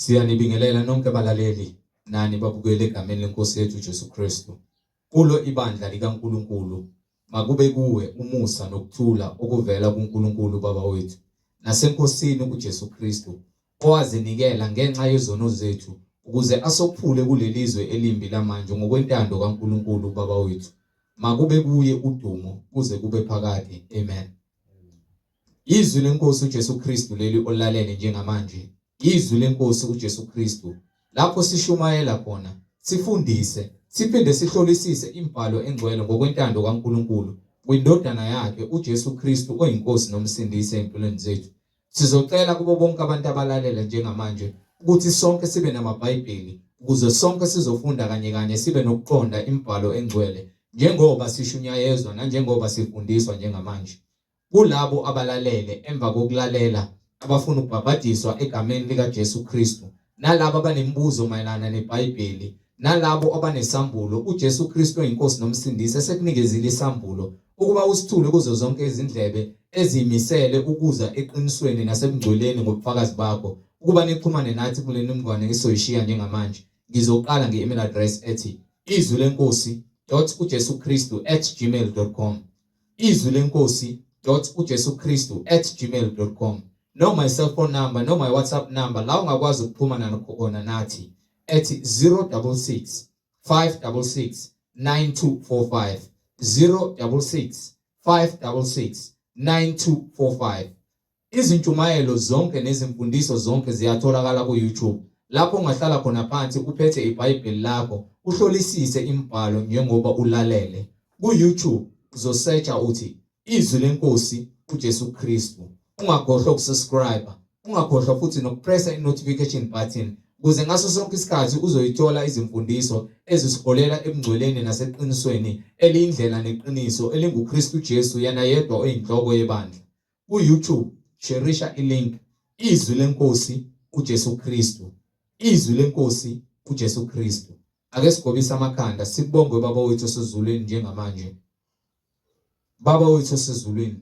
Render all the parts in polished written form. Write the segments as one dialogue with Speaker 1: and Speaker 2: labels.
Speaker 1: Siyanibingelela nonke abalaleli nani babukele egameni lenkosi yethu Jesu Kristu. Kulo ibandla likaNkulunkulu makube kuwe umusa nokuthula okuvela kuNkulunkulu Baba wethu nasenkosini uJesu Kristu, owazinikela ngenxa yezono zethu ukuze asophule kulelizwe elimbi lamanje ngokwentando kaNkulunkulu Baba wethu. Makube kuye udumo kuze kube phakade. Amen. Izwi lenkosi uJesu Kristu leli olalele njengamanje. Izwi lenkosi uJesu Kristu lapho sishumayela khona, sifundise, siphinde sihlolisise imibhalo engcwele ngokwentando kaNkulunkulu kwindodana yakhe uJesu Kristu oyinkosi nomsindisi empilweni zethu. Sizocela kubo bonke abantu abalalela njengamanje ukuthi sonke sibe namaBhayibheli ukuze sonke sizofunda kanye sibe nokuqonda imibhalo engcwele njengoba sishunyayezwa nanjengoba sifundiswa njengamanje. Kulabo abalalele emva kokulalela abafuna ukubhabhadiswa egameni lika Jesu Kristu, nalabo abanemibuzo mayelana neBhayibheli, nalabo abanesambulo, uJesu Kristu oyinkosi nomsindisi esekunikezile isambulo ukuba usithule kuzo zonke izindlebe ezimisele ukuza eqinisweni nasebungcweleni ngobufakazi bakho, ukuba nixhumane nathi kule nomngwane esoyishiya njengamanje. Ngizoqala nge-email address ethi izwilenkosi.ujesukristu@gmail.com, izwilenkosi.ujesukristu@gmail.com, no my cell phone number, no my WhatsApp number la ungakwazi ukuxhumana khona nathi ethi 066 566 9245, 066 566 9245. Izintshumayelo zonke nezimfundiso zonke ziyatholakala ku-YouTube, lapho ungahlala khona phansi uphethe iBhayibheli lakho uhlolisise imibhalo njengoba ulalele. Ku-YouTube uzosearcha uthi izwi lenkosi uJesu Kristu. Ungakhohlwa ukusubscribe, ungakhohlwa futhi nokupressa i-notification button ukuze ngaso sonke isikhathi uzoyithola izimfundiso ezisiholela ebungcweleni naseqinisweni eliyindlela neqiniso elinguKristu Jesu yena yedwa oyinhloko yebandla. Ku-YouTube sharisha ilink izwi lenkosi uJesu Kristu, izwi lenkosi uJesu Kristu. Ake sigobise amakhanda sibonge Baba wethu osezulwini njengamanje. Baba wethu osezulwini,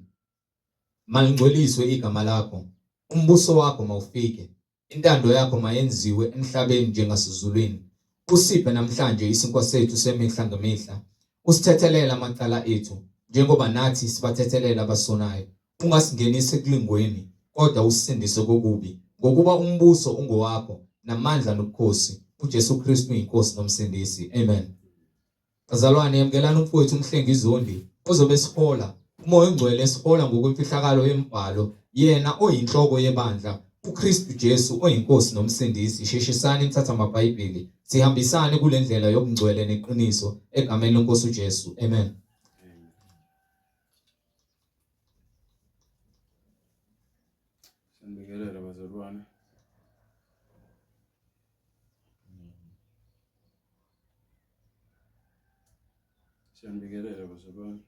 Speaker 1: malingcweliswe igama lakho, umbuso wakho mawufike, intando yakho mayenziwe emhlabeni njengasezulwini. Usiphe namhlanje isinkwa sethu semihla ngemihla, usithethelela amacala ethu njengoba nathi sibathethelela abasonayo. Ungasingenisi ekulingweni kodwa usindise kokubi, ngokuba umbuso ungowakho namandla nobukhosi uJesu Kristu uyinkosi nomsindisi. Amen. Bazalwane, yamkelana umfowethu uMhlengi Zondi ozobe sihola umoya ongcwele, sihola ngokwemfihlakalo yemibhalo yena oyinhloko yebandla uKristu Jesu oyinkosi nomsindisi. Sheshisani nithatha amaBhayibheli sihambisane kule ndlela yobungcwele neqiniso egameni lenkosi uJesu. Amen.
Speaker 2: Siyabingelela bazalwane. Siyabingelela bazalwane.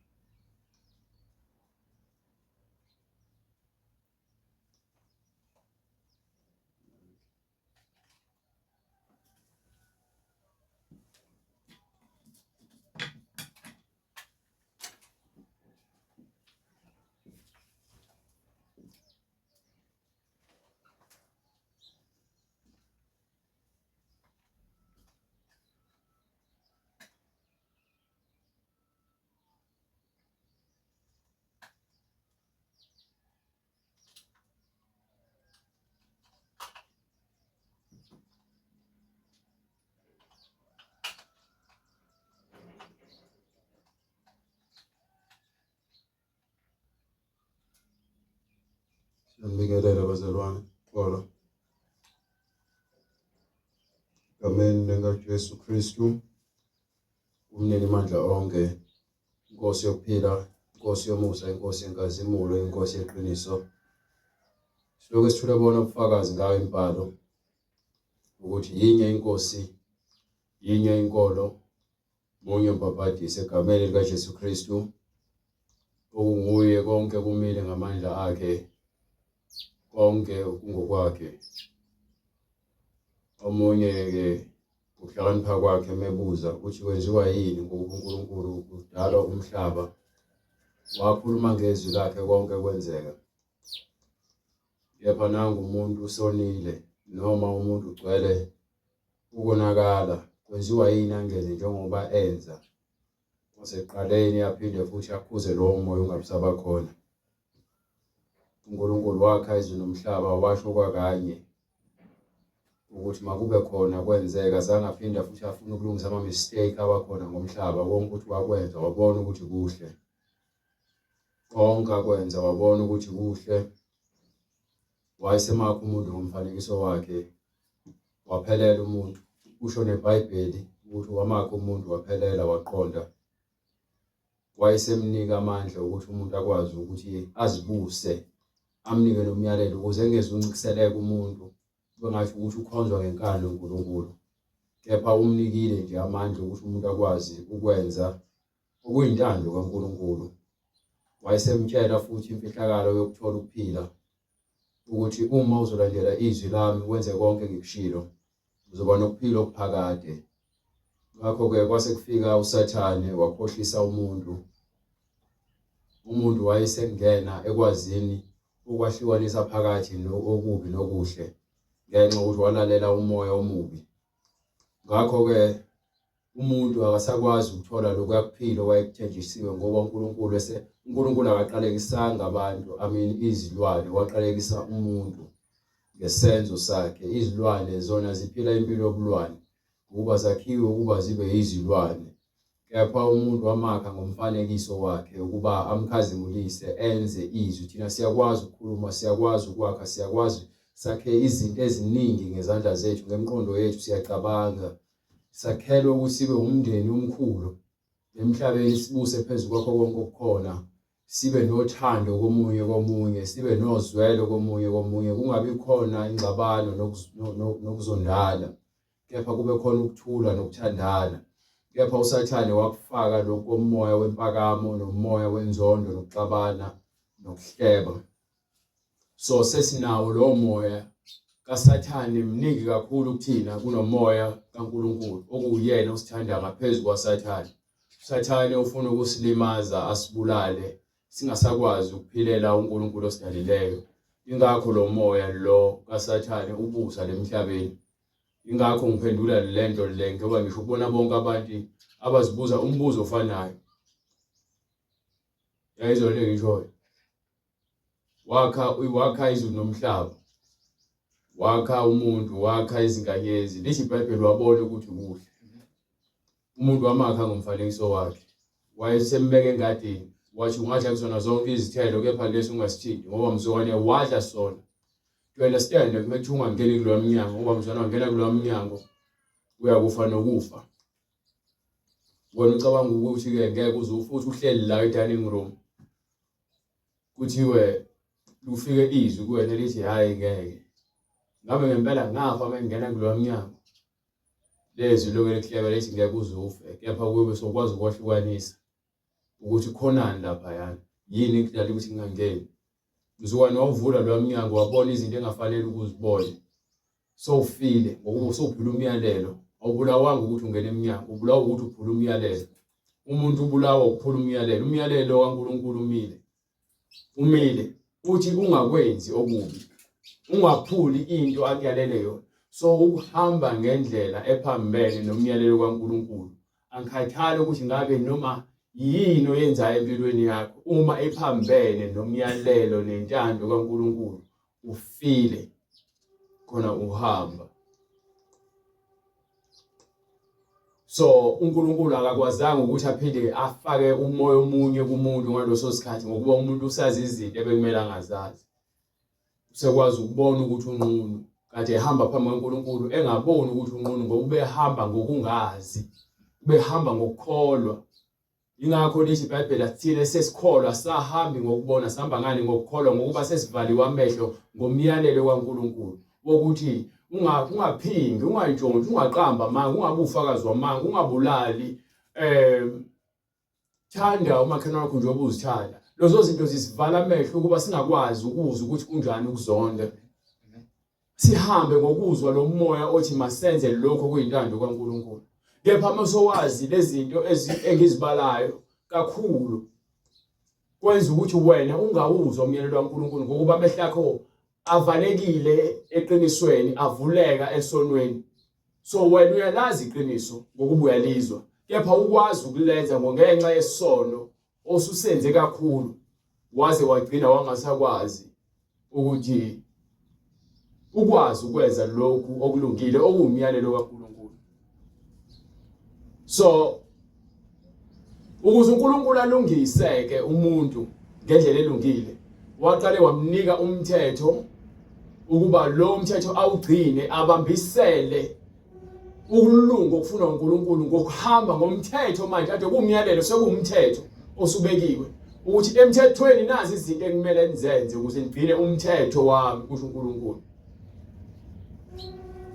Speaker 2: Siyabingelela bazalwane. Xolo. Egameni likaJesu Kristu, umnini amandla onke, inkosi yokuphila, inkosi yomusa, inkosi yenkazimulo, inkosi yeqiniso. Silokhu sithule bona ubufakazi ngayo imibhalo ukuthi yinye inkosi, yinye inkolo, munye umbhaphatisi egameni likaJesu Kristu, onguye konke kumile ngamandla akhe, konke kungokwakhe. Omunye-ke ukuhlakanipha kwakhe mebuza ukuthi wenziwa yini ngoba uNkulunkulu kudala umhlaba, wakhuluma ngezwi lakhe konke kwenzeka. Kepha nangu umuntu usonile noma umuntu ugcwele ukonakala kwenziwa yini angene njengoba enza wasekuqaleni aphinde futhi akhuze lowo moya ungabisaba khona. uNkulunkulu wakha izulu nomhlaba washo kwakanye ukuthi makube khona kwenzeka, zange aphinda futhi afuna ukulungisa ama-mistake abakhona ngomhlaba. Konke ukuthi wakwenza wabona ukuthi kuhle, konke akwenza wabona ukuthi kuhle. Wayesemakha umuntu ngomfanekiso wakhe, waphelela umuntu. Kusho neBhayibheli ukuthi wamakha umuntu waphelela waqonda. Wayesemnika amandla ukuthi umuntu akwazi ukuthi azibuse, amnike nomyalelo ukuze engeze uncikiseleka umuntu bengathi ukuthi ukhonzwa ngenkani uNkulunkulu, kepha umnikile nje amandla ukuthi umuntu akwazi ukwenza okuyintando kaNkulunkulu. Wayesemtshela futhi imfihlakalo yokuthola ukuphila, ukuthi uma uzolandela izwi lami wenze konke ngikushilo uzoba nokuphila okuphakade. Ngakho-ke kwase kufika uSathane wakhohlisa umuntu. Umuntu wayesengena ekwazini ukwahlukanisa phakathi okubi nokuhle ngenxa yokuthi walalela umoya omubi. Ngakho-ke umuntu akasakwazi ukuthola lokhu akuphilo wayekuthenjisiwe ngoba uNkulunkulu akaqalekisanga abantu, izilwane, waqalekisa umuntu ngesenzo sakhe. Izilwane zona ziphila impilo yobulwane ukuba zakhiwe ukuba zibe yizilwane, kepha umuntu wamakha ngomfanekiso wakhe ukuba amkhazimulise enze izwi. Thina siyakwazi ukukhuluma, siyakwazi ukwakha, siyakwazi sakhe izinto eziningi ngezandla zethu, ngemiqondo yethu siyacabanga. Sakhelwe ukuthi sibe umndeni omkhulu emhlabeni, sibuse phezu kwakho konke okukhona, sibe nothando komunye, sibe nozwelo komunye, kungabi khona ingxabano nokuzondana, kepha kube khona ukuthula nokuthandana. Kepha uSathane wakufaka lokhu komoya wempakamo nomoya wenzondo nokuxabana nokuhleba. So sesinawo lowo moya kaSathane mningi kakhulu kuthina kunomoya kaNkulunkulu okuyena osithanda ngaphezu kwaSathane. uSathane ufuna ukusilimaza, asibulale, singasakwazi ukuphilela uNkulunkulu osidalileyo. Ingakho lo moya lo kaSathane ubusa lemhlabeni. Ingakho ngiphendula lento le ngoba ngisho ukubona bonke abantu abazibuza umbuzo ofanayo. Yayizona ngisho wakha izulu nomhlaba, wakha umuntu, wakha izinkanyezi. Lithi iBhayibheli wabona ukuthi kuhle. Umuntu wamakha ngomfanekiso wakhe, wayesembeka engadini, wathi ungadla kusona zonke izithelo kepha lesi ungasithinti ngoba mzukwane wadla sona. You understand? Kumele ungangeni kuloya mnyango ngoba mzukwane wangena kuloya mnyango uyakufa nokufa. Wena ucabanga ukuthi-ke ngeke uze futhi uhleli la e-dining room kuthiwe ufike izwi kuwena lithi hayi ngeke. Ngabe ngempela ngafa mengena kuloya mnyango. Lezwi lokho lihleba lithi ngeke uze ufe, kepha kube sokwazi ukwahlukanisa ukuthi khonani lapha yana. Yini ekudala ukuthi ngingangeni. Mzukwane wawuvula lo mnyango wabona izinto engafanele ukuzibone. So ufile ngokuba usophula umyalelo. Awubulawanga ukuthi ungene eminyango, ubulawa ukuthi uphula umyalelo. Umuntu ubulawa ukuphula umyalelo. Umyalelo kaNkulunkulu umile uthi ungakwenzi okubi, ungaphuli into akuyalele yona. So ukuhamba ngendlela ephambene nomyalelo kaNkulunkulu, angikhathali ukuthi ngabe noma yini oyenzayo empilweni yakho, uma ephambene nomyalelo nentando kaNkulunkulu ufile khona uhamba. So uNkulunkulu akakwazanga ukuthi aphinde afake umoya omunye kumuntu ngaloso sikhathi ngokuba umuntu usazi izinto ebekumele angazazi. Usekwazi ukubona ukuthi unqunu, kade ehamba phambi kaNkulunkulu engaboni ukuthi unqunu ngoba ubehamba ngokungazi, ubehamba ngokukholwa. Ingakho lithi iBhayibheli athile sesikholwa sahambi ngokubona, sihamba ngani ngokukholwa ngokuba sesivaliwe amehlo ngomyalelo kaNkulunkulu wokuthi ungaphingi, ungayintshontshi, ungaqamba manga, ungabe ufakazi wamanga, ungabulali, thanda umakhelwane wakho njengoba uzithanda. Lezo zinto zisivala amehlo ukuba singakwazi ukuzwa ukuthi kunjani ukuzonda. Sihambe ngokuzwa lo moya othi masenze lokho kuyintando kaNkulunkulu. Kepha masowazi lezi zinto engizibalayo kakhulu kwenza ukuthi wena ungawuzwa umyalelo kaNkulunkulu ngokuba amehlo akho avalekile eqinisweni, avuleka esonweni. So wena uyalazi iqiniso ngokuba uyalizwa, kepha ukwazi ukulenza ngenxa yesono osusenze kakhulu waze wagcina wangasakwazi ukuthi ukwazi ukwenza lokhu okulungile okuwumyalelo kaNkulunkulu. So ukuze uNkulunkulu alungiseke umuntu ngendlela elungile, waqale wamnika umthetho ukuba lo mthetho awugcine abambisele ukulunga okufunwa uNkulunkulu ngokuhamba ngomthetho. Manje kade kumyalelo sekuwumthetho osubekiwe ukuthi emthethweni nazi izinto ekumele nizenze ukuze nigcine umthetho wami, kusho uNkulunkulu.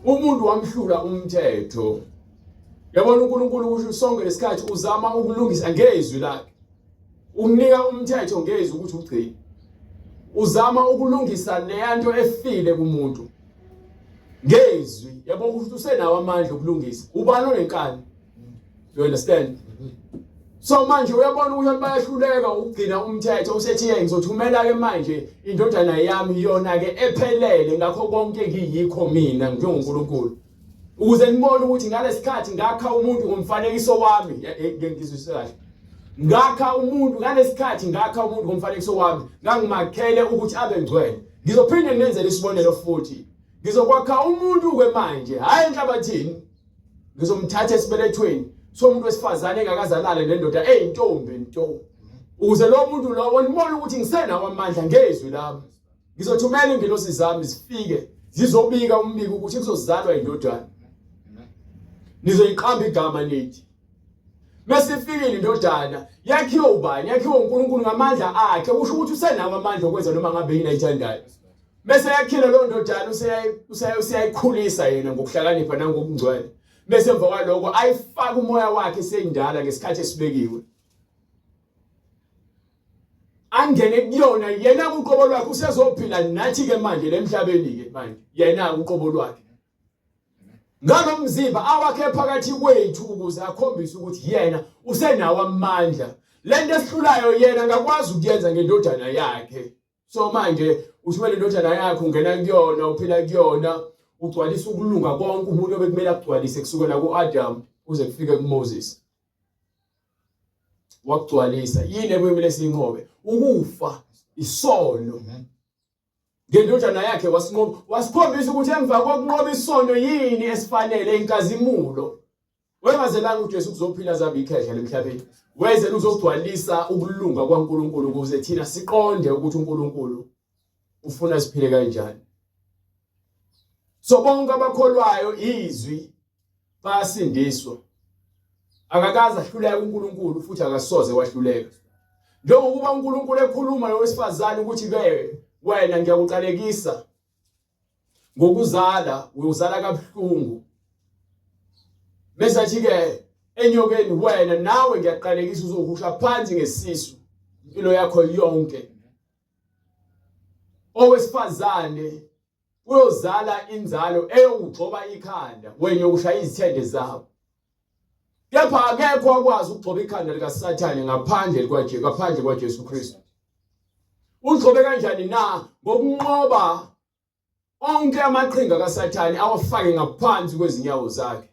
Speaker 2: Umuntu wamhlula umthetho. Yabona uNkulunkulu kusho sonke lesikhathi uzama ukulungisa ngezwi lakhe. Unika umthetho ngezwi ukuthi ugcine. Uzama ukulungisa leyanto efile kumuntu ngezwi. Yabona ukuthi usenawo amandla okulungisa. Ubani onenkani? You understand? So manje uyabona ukuthi bayahluleka ukugcina umthetho. Usethi ngizothumela ke manje indodana yami yona ke ephelele ngakho konke ngiyikho mina njengoNkulunkulu, ukuze ngibone ukuthi ngalesikhathi ngakha umuntu ngomfanekiso wami. Ngengizwise kahle. Ngakha umuntu ngalesikhathi ngakha umuntu ngomfanekiso wami, ngangimakhele ukuthi abe ngcwele. Ngizophinde ngenze lesibonelo futhi. Ngizokwakha umuntu ke manje, hayi enhlabathini. Ngizomthatha esibelethweni somuntu wesifazane engakazalala nendoda eyintombi nto. Ukuze lo muntu lo ngibone ukuthi ngisenawo amandla ngezwi lami. Ngizothumela ingelosi zami zifike zizobika umbiko ukuthi kuzozalwa indodana. Nizoyiqamba igama lithi. Bese ifikile indodana, yakhiwe ubani? Yakhiwe uNkulunkulu ngamandla akhe. Kusho ukuthi usenawo amandla okwenza noma ngabe yini ayithandayo. Bese yakhile lo ndodana useyayikhulisa yena ngokuhlakanipha nangokungcwele. Bese emva kwaloko ayifaka umoya wakhe seyindala ngesikhathi esibekiwe. Angene kuyona yena uqobo lwakhe usezophila nathi ke manje lemhlabeni ke manje. Yena uqobo lwakhe. Ngalomzimba awakhe phakathi kwethu ukuze akhombise ukuthi yena usenawo amandla. Lento esihlulayo yena ngakwazi ukuyenza ngendodana yakhe. So manje uthumela indodana yakhe, ungena kuyona, uphila kuyona, ugcwalisa ukulunga konke umuntu obekumele akugcwalise kusukela kuAdam uze kufike kuMoses. Wakugcwalisa. Yini ekumele sinqobe? Ukufa, isono. Ngendodana yakhe wasikhombisa ukuthi emva kokunqoba isono yini esifanele inkazimulo. Wengazelanga uJesu kuzophila zabe ikhehla lemhlabeni. Wezela ukuzogcwalisa ukulunga kwaNkulunkulu ukuze thina siqonde ukuthi uNkulunkulu ufuna siphile kanjani. So bonke abakholwayo izwi bayasindiswa. Akakaze ahluleke uNkulunkulu futhi akasoze wahluleka. Njengokuba uNkulunkulu ekhuluma nowesifazane ukuthi ke wena ngiyakuqalekisa ngokuzala, uyuzala kabuhlungu. Bese athi ke enyokeni wena nawe ngiyaqalekisa uzohusha phansi ngesisu impilo yakho yonke. Owesifazane uyozala inzalo eyokugcoba ikhanda wena yokushaya izithende zabo. Kepha akekho akwazi ukugcoba ikhanda lika Sathane ngaphandle kwaJesu Kristu. Ugcobe kanjani na? Ngokunqoba onke amaqhinga kaSathane awafake ngaphansi kwezinyawo zakhe.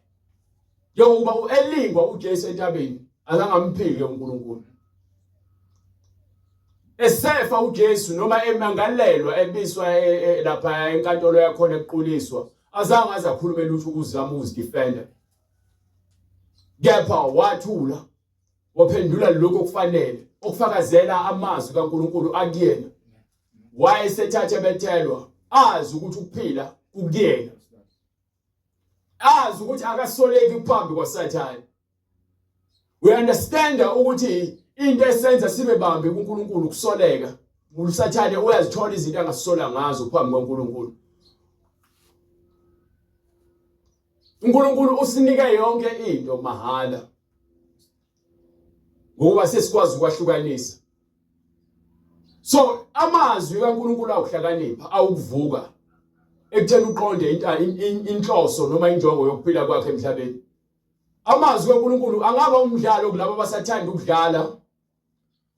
Speaker 2: Njengoba uElingwa uJesu entabeni azangamphiki uNkulunkulu. Esefa uJesu noma emangalelwa ebiswa lapha enkantolo yakhona equliswa, azange azakhulume lutho ukuzama ukuzidefenda. Kepha wathula, waphendula lokho okufanele, okufakazela amazwi kaNkulunkulu akuyena. Wayesethathe bethelwa, azi ukuthi ukuphila kukuyena. Azi ukuthi akasoleki phambi kwaSathane. We understand ukuthi into esenza sibe bambe kuNkulunkulu kusoleka. USathane uyazithola izinto angasola ngazo phambi kwaNkulunkulu. uNkulunkulu usinike yonke into mahala. Ngoba sesikwazi ukwahlukanisa. So amazwi kaNkulunkulu awuhlakanipha, awukuvuka ekutheni uqonde inhloso noma injongo yokuphila kwakhe emhlabeni. Amazwi kaNkulunkulu angaba umdlalo kulabo abasathanda ukudlala,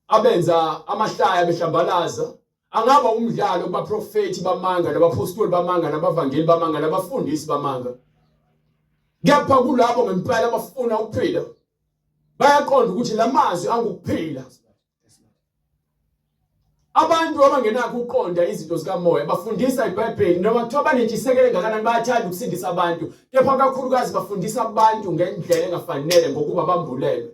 Speaker 2: abenza amahlaya behlambalaza, angaba umdlalo kubaprofeti bamanga nabapostoli bamanga nabavangeli bamanga nabafundisi bamanga. Kepha kulabo ngempela abafuna ukuphila bayaqonda ukuthi lamazwi angukuphila. Abantu abangenakho uqonda izinto zikamoya bafundisa iBhayibheli noma kuthiwa banentshisekelo engakanani bayathanda ukusindisa abantu, kepha kakhulukazi bafundisa abantu ngendlela engafanele ngokuba bambulelwe.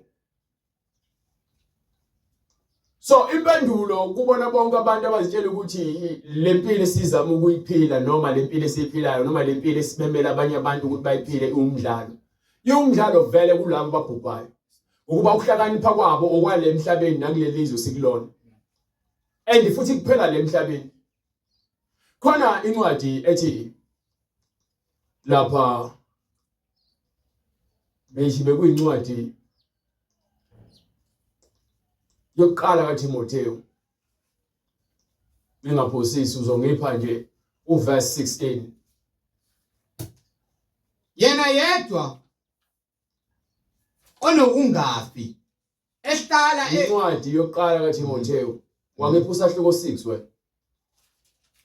Speaker 2: So impendulo kubona bonke abantu abazitshela ukuthi lempilo esizama ukuyiphila noma lempilo esiphilayo noma lempilo esibemela abanye abantu ukuthi bayiphile umdlalo. Umdlalo vele kulabo babhubhayo ukuba ukuhlakanipha kwabo okwale emhlabeni nakulelizwe sikulona. And futhi kuphela le emhlabeni. Khona incwadi ethi lapha bekuyincwadi yokuqala kaTimotheo. Mingaphosisi uzongipha nje uverse 16.
Speaker 1: Yena yedwa onokungafi ehlala
Speaker 2: incwadi yokuqala kaTimotheo. Wangipha usahluko 6 we.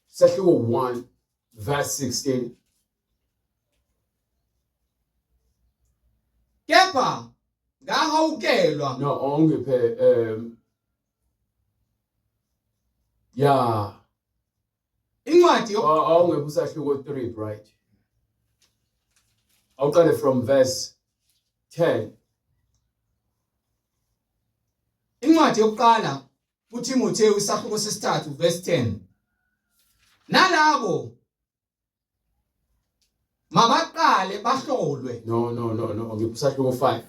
Speaker 2: Sahluko 1 verse 16.
Speaker 1: Kepha ngahawukelwa
Speaker 2: No, ongiphe yeah.
Speaker 1: incwadi
Speaker 2: Ongiphe usahluko 3 right. Awuqale from verse 10.
Speaker 1: incwadi yokuqala kuTimotheo isahluko sesithathu verse 10. Nalabo mabaqale bahlolwe.
Speaker 2: No. Ngipha usahluko 5.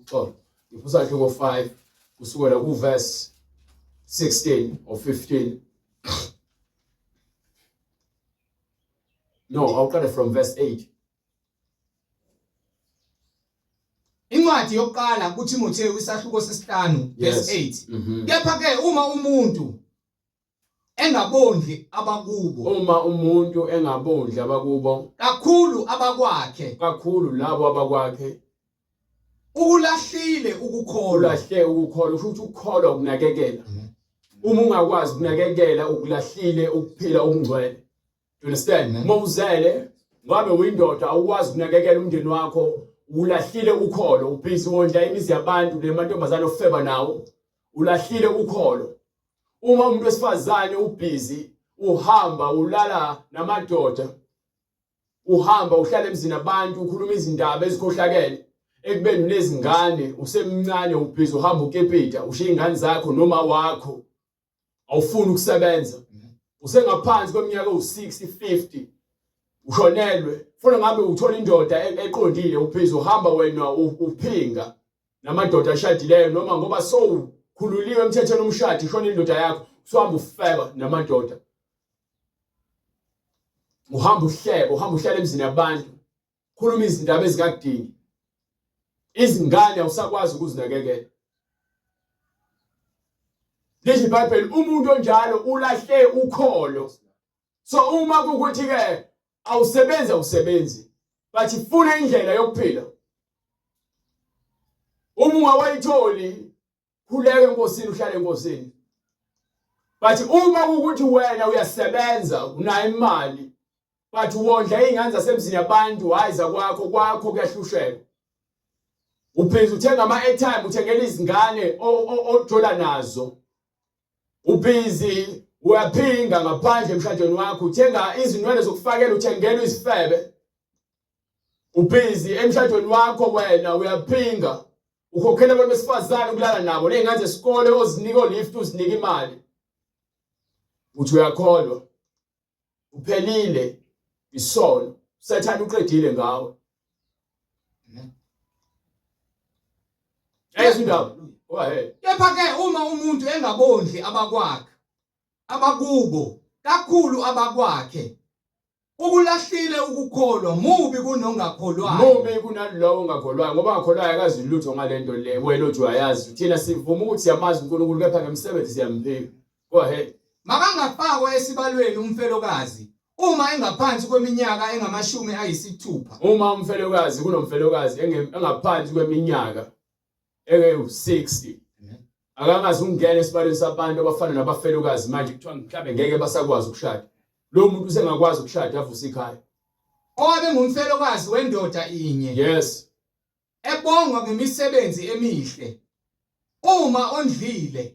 Speaker 2: Uxolo. Ngipha usahluko 5 kusukela ku verse 16 or 15. No, awuqale from verse 8.
Speaker 1: Incwadi yokuqala kuTimotheo isahluko sesihlanu verse 8. Kepha ke uma umuntu engabondli abakubo kakhulu
Speaker 2: labo abakwakhe
Speaker 1: ukulahlile ukukholwa.
Speaker 2: Ulahle ukukholwa usho ukuthi ukukholwa ukunakekela. Uma ungakwazi ukunakekela ukulahlile ukuphila okungcwele. You understand? Uma uzele ngabe uyindoda awukwazi ukunakekela umndeni wakho, ulahlile ukholo, ubhizi wondla imizi yabantu lemantombazane ofeba nawo, ulahlile ukholo. Uma umuntu wesifazane ubhizi uhamba ulala namadoda, uhamba uhlala emzini abantu ukhuluma izindaba ezikhohlakele, ekubeni nezingane usemncane ubhizi uhamba ukepita ushiya ingane zakho noma wakho awufuni ukusebenza, usengaphansi kweminyaka u60 50 ushonelwe, ufuna ngabe uthola indoda eqondile ubhizi uhamba wena uphinga namadoda ashadileyo noma ngoba khululiwe emthethweni omshado ishona indoda yakho usuhamba ufeba namadoda, uhamba uhlala emzini yabantu khuluma izindaba ezikadini, izingane awusakwazi ukuzinakekela. Lisho iBhayibheli umuntu onjalo ulahle ukholo. So uma kukuthi ke awusebenzi bathi funa indlela yokuphila, uma ungawayitholi khuleka enkosini uhlale enkosini. Bathi uma kukuthi wena uyasebenza unayo imali bathi wondla izingane zasemzini yabantu hayiza kwakho kuyahlusheka, ubhizi uthenga ama-airtime uthengela izingane ojola nazo, ubhizi uyaphinga ngaphandle emshadweni wakho uthenga izinwele zokufakela uthengela izifebe, ubhizi emshadweni wakho wena uyaphinga ukhokhela abantu besifazane ukulala nabo nezingane zesikole ozinika olift uzinika imali, uthi uyakholwa uphelile isono Satan uqedile ngawe. Ezindaba
Speaker 1: kepha ke uma umuntu engabondli abakubo kakhulu abakwakhe ukulahlile ukukholwa mubi kunongakholwayo.
Speaker 2: Mubi kunalowo ongakholwayo ngoba ongakholwayo akazi lutho ngalento le wena othi uyayazi. Thina sivuma ukuthi siyamazi uNkulunkulu kepha ngemsebenzi siyamphika. Go ahead.
Speaker 1: Makangafakwa esibalweni umfelokazi uma engaphansi kweminyaka engamashumi 6.
Speaker 2: Uma umfelokazi kunomfelokazi engaphansi kweminyaka engu60. akangazi ukungena esibaleni sabantu abafana nabafelokazi manje kuthiwa mhlawumbe ngeke basakwazi ukushada. Lo muntu usengakwazi ukushada avusa ikhaya.
Speaker 1: Owabe ngumfelokazi wendoda inye.
Speaker 2: Yes.
Speaker 1: Ebongwa ngemisebenzi emihle. Uma ondlile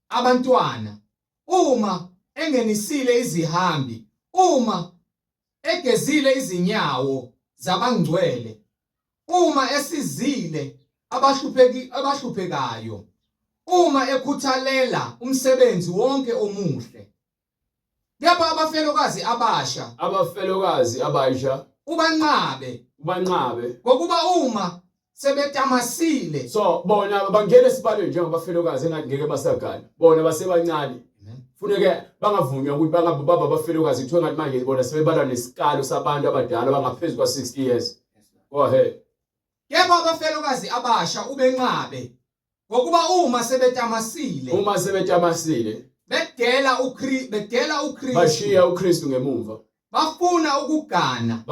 Speaker 1: abantwana, uma engenisile izihambi, uma egezile izinyawo zabangcwele, uma esizile abahluphekayo, uma ekhuthalela umsebenzi wonke omuhle. Kepha abafelokazi abasha ubanqabe ngokuba uma sebetamasile.
Speaker 2: So bona bangena esibalweni njengabafelokazi engeke basagana. Bona basebancane. Funeke bangavunywa ukuthi bangababa abafelokazi kuthiwa ngathi manje bona sebebala nesikalo sabantu abadala abangaphezulu kwa 60 years. Go ahead.
Speaker 1: Kepha abafelokazi abasha ubenqabe ngokuba uma sebetamasile bedela uKristu,
Speaker 2: bashiya uKristu ngemumva,
Speaker 1: bafuna ukugana,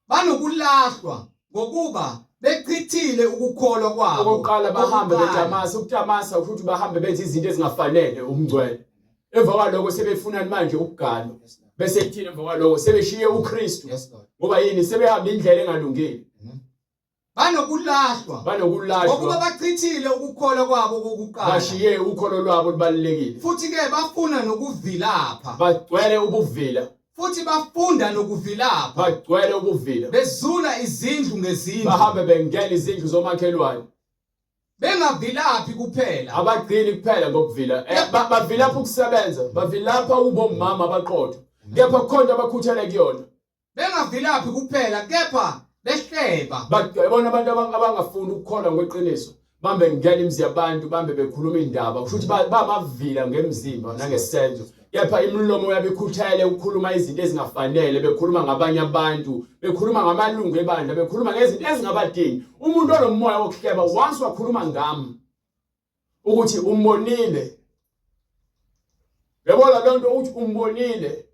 Speaker 1: banokulahlwa ngokuba bechithile ukukholwa kwabo.
Speaker 2: Okokuqala bahambe betamasa. Ukutamasa ukuthi bahambe benze izinto ezingafanele umngcwele. Emva kwaloko sebefuna manje ukugana. Bese kuthina emva kwaloko sebeshiye uKristu. Ngoba yini sebehamba indlela engalungile.
Speaker 1: Banokulahlwa ngokuba bachithile ukukholwa kwabo kokuqala.
Speaker 2: Bashiye ukholo lwabo olubalekile.
Speaker 1: Futhi ke bafuna nokuvilapha.
Speaker 2: Bagcwele ubuvila.
Speaker 1: Futhi bafunda nokuvilapha.
Speaker 2: Bagcwele ubuvila.
Speaker 1: Bezula izindlu ngezindlu.
Speaker 2: Bahambe bengena izindlu zomakhelwane.
Speaker 1: Bengavilaphi kuphela.
Speaker 2: Abagcini kuphela ngokuvila. Bavilapha ukusebenza. Bavilapha ubomama abaqotho. Kepha khona abakhuthele kuyona.
Speaker 1: Bengavilaphi kuphela kepha behleba.
Speaker 2: Babona abantu abangafuni ukukholwa ngokweqiniso. Bambe ngena imizi yabantu, bambe bekhuluma indaba. Kushuthi bamavila ngemzimba nangesenzo. Kepha imilomo yabo ikhuthele ukukhuluma izinto ezingafanele, bekhuluma ngabanye abantu, bekhuluma ngamalungu ebandla, bekhuluma ngezinto ezingabadingi. Umuntu onomoya wokuhleba once wakhuluma ngami ukuthi umbonile. Yabona lonto uthi umbonile.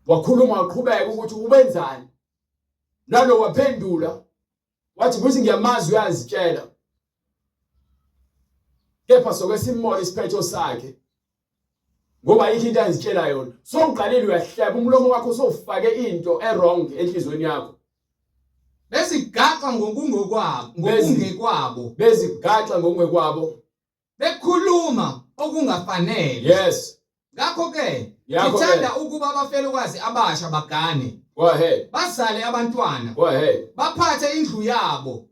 Speaker 2: Wakhuluma waqhubeka ukuthi ubenzani. Nalo waphendula wathi kuthi ngiyamazi uyazitshela. Kepha sokwesimoya isiphetho sakhe. Ngoba yikho into azitshela yona. So uqalile uyahleba umlomo wakho sowufake into wrong enhlizweni yakho.
Speaker 1: Besigaxa ngokungekwabo.
Speaker 2: Bezigaxa ngokungekwabo.
Speaker 1: Bekhuluma okungafanele.
Speaker 2: Yes.
Speaker 1: Ngakho ke ngithanda ukuba abafelokazi abasha bagane.
Speaker 2: Go ahead.
Speaker 1: Bazale abantwana.
Speaker 2: Go ahead.
Speaker 1: Baphathe indlu yabo.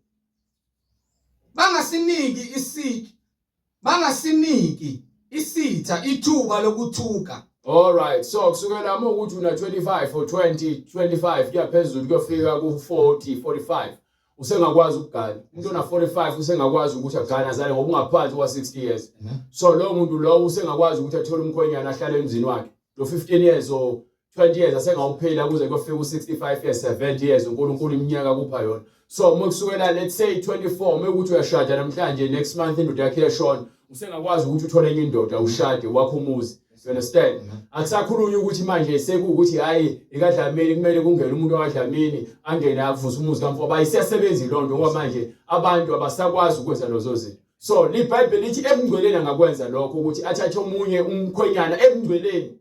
Speaker 1: Bangasiniki isitha ithuba lokuthuka.
Speaker 2: All right. So kusukela uma ukuthi una 25 or 20, 25 kuyaphezulu kuyofika ku 40, 45. Usengakwazi ukugana. Umuntu ona 45 usengakwazi ukuthi agana azale ngokungaphansi kwa 60 years. So lo muntu lo usengakwazi ukuthi athole umkhwenyana ahlale emzini wakhe. Lo 15 years or 20 years asengawuphela kuze kuyofika u65 years, 70 years uNkulunkulu iminyaka kupha yona. So uma kusukela let's say 24 uma ukuthi uyashada namhlanje next month indoda yakhe yashona, usengakwazi ukuthi uthole enye indoda ushade wakho umuzi. You understand? Akusakhulunywa ukuthi manje sekuukuthi hayi eKaDlamini kumele kungene umuntu waKaDlamini angene avusa umuzi kamfo bayisiyasebenza lonto ngoba manje abantu abasakwazi ukwenza lozo zinto. So liBhayibheli lithi ebungcweleni angakwenza lokho ukuthi athathe omunye umkhwenyana ebungcweleni.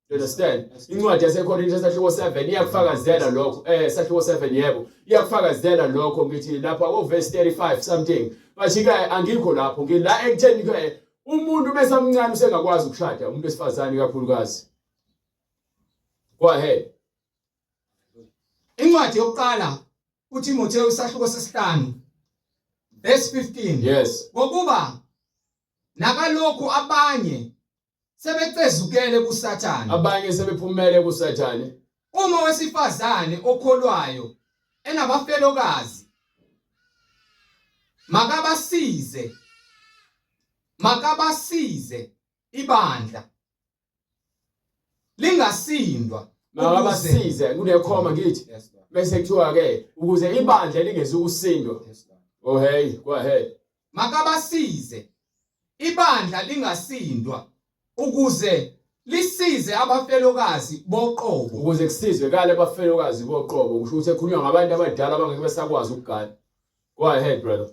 Speaker 2: You understand? Incwadi yaseKorinte sahluko 7 iyakufakazela lokho. Sahluko 7 yebo. Iyakufakazela lokho ngithi lapha ku verse 35 something. Bathi ke angikho lapho ngila ekutheni ke umuntu besamncane usengakwazi ukushada umuntu wesifazane kakhulukazi. Go ahead.
Speaker 1: Incwadi yokuqala uTimotheo isahluko sesi5 verse 15.
Speaker 2: Yes.
Speaker 1: Ngokuba nakalokhu abanye sebecezukele kuSathane.
Speaker 2: Abanye sebephumele kuSathane.
Speaker 1: Uma wesifazane okholwayo enabafelokazi makabasize ibandla lingasindwa.
Speaker 2: Makabasize kunekhoma ngithi. Bese kuthiwa ke ukuze ibandla lingezukusindwa. Oh hey, go ahead.
Speaker 1: Makabasize ibandla lingasindwa ukuze lisize abafelokazi boqobo.
Speaker 2: Ukuze kusizwe kale abafelokazi boqobo kusho ukuthi ekhulunywa ngabantu abadala abangeke besakwazi ukugana. Go ahead brother.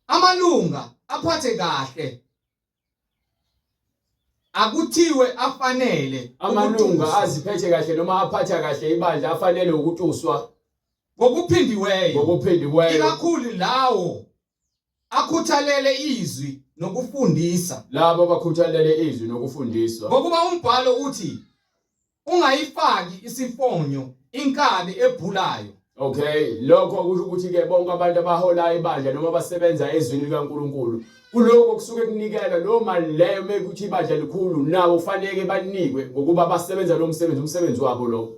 Speaker 1: amalunga aphathe kahle akuthiwe afanele
Speaker 2: amalunga aziphethe kahle noma aphatha kahle ibandla afanele ukutuswa
Speaker 1: ngokuphindiweyo ikakhulu lawo akhuthalele izwi nokufundisa
Speaker 2: labo abakhuthalele izwi nokufundiswa
Speaker 1: ngokuba umbhalo uthi ungayifaki isifonyo inkabi ebhulayo.
Speaker 2: Okay, lokho kusho ukuthi ke bonke abantu abahola ibandla noma basebenza ezwini likaNkuluNkulu kuloko kusuke kunikela noma leyo mekuthi ibandla likhulu nabo ufanele banikwe ngokuba basebenza lo umsebenzi wabo lo.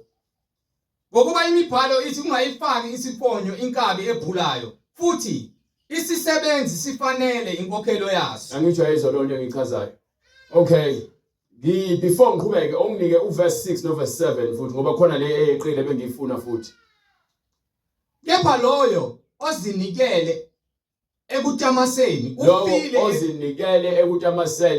Speaker 1: Ngokuba imibhalo ithi ungayifaki isifonyo inkabi ebhulayo futhi isisebenzi sifanele inkokhelo yaso.
Speaker 2: Angijwayezwa lonto engichazayo. Okay. Before ngiqhubeke onginike uverse 6 no verse 7 futhi ngoba khona le eqile bengifuna futhi.
Speaker 1: Kepha loyo ozinikele ekutamaseni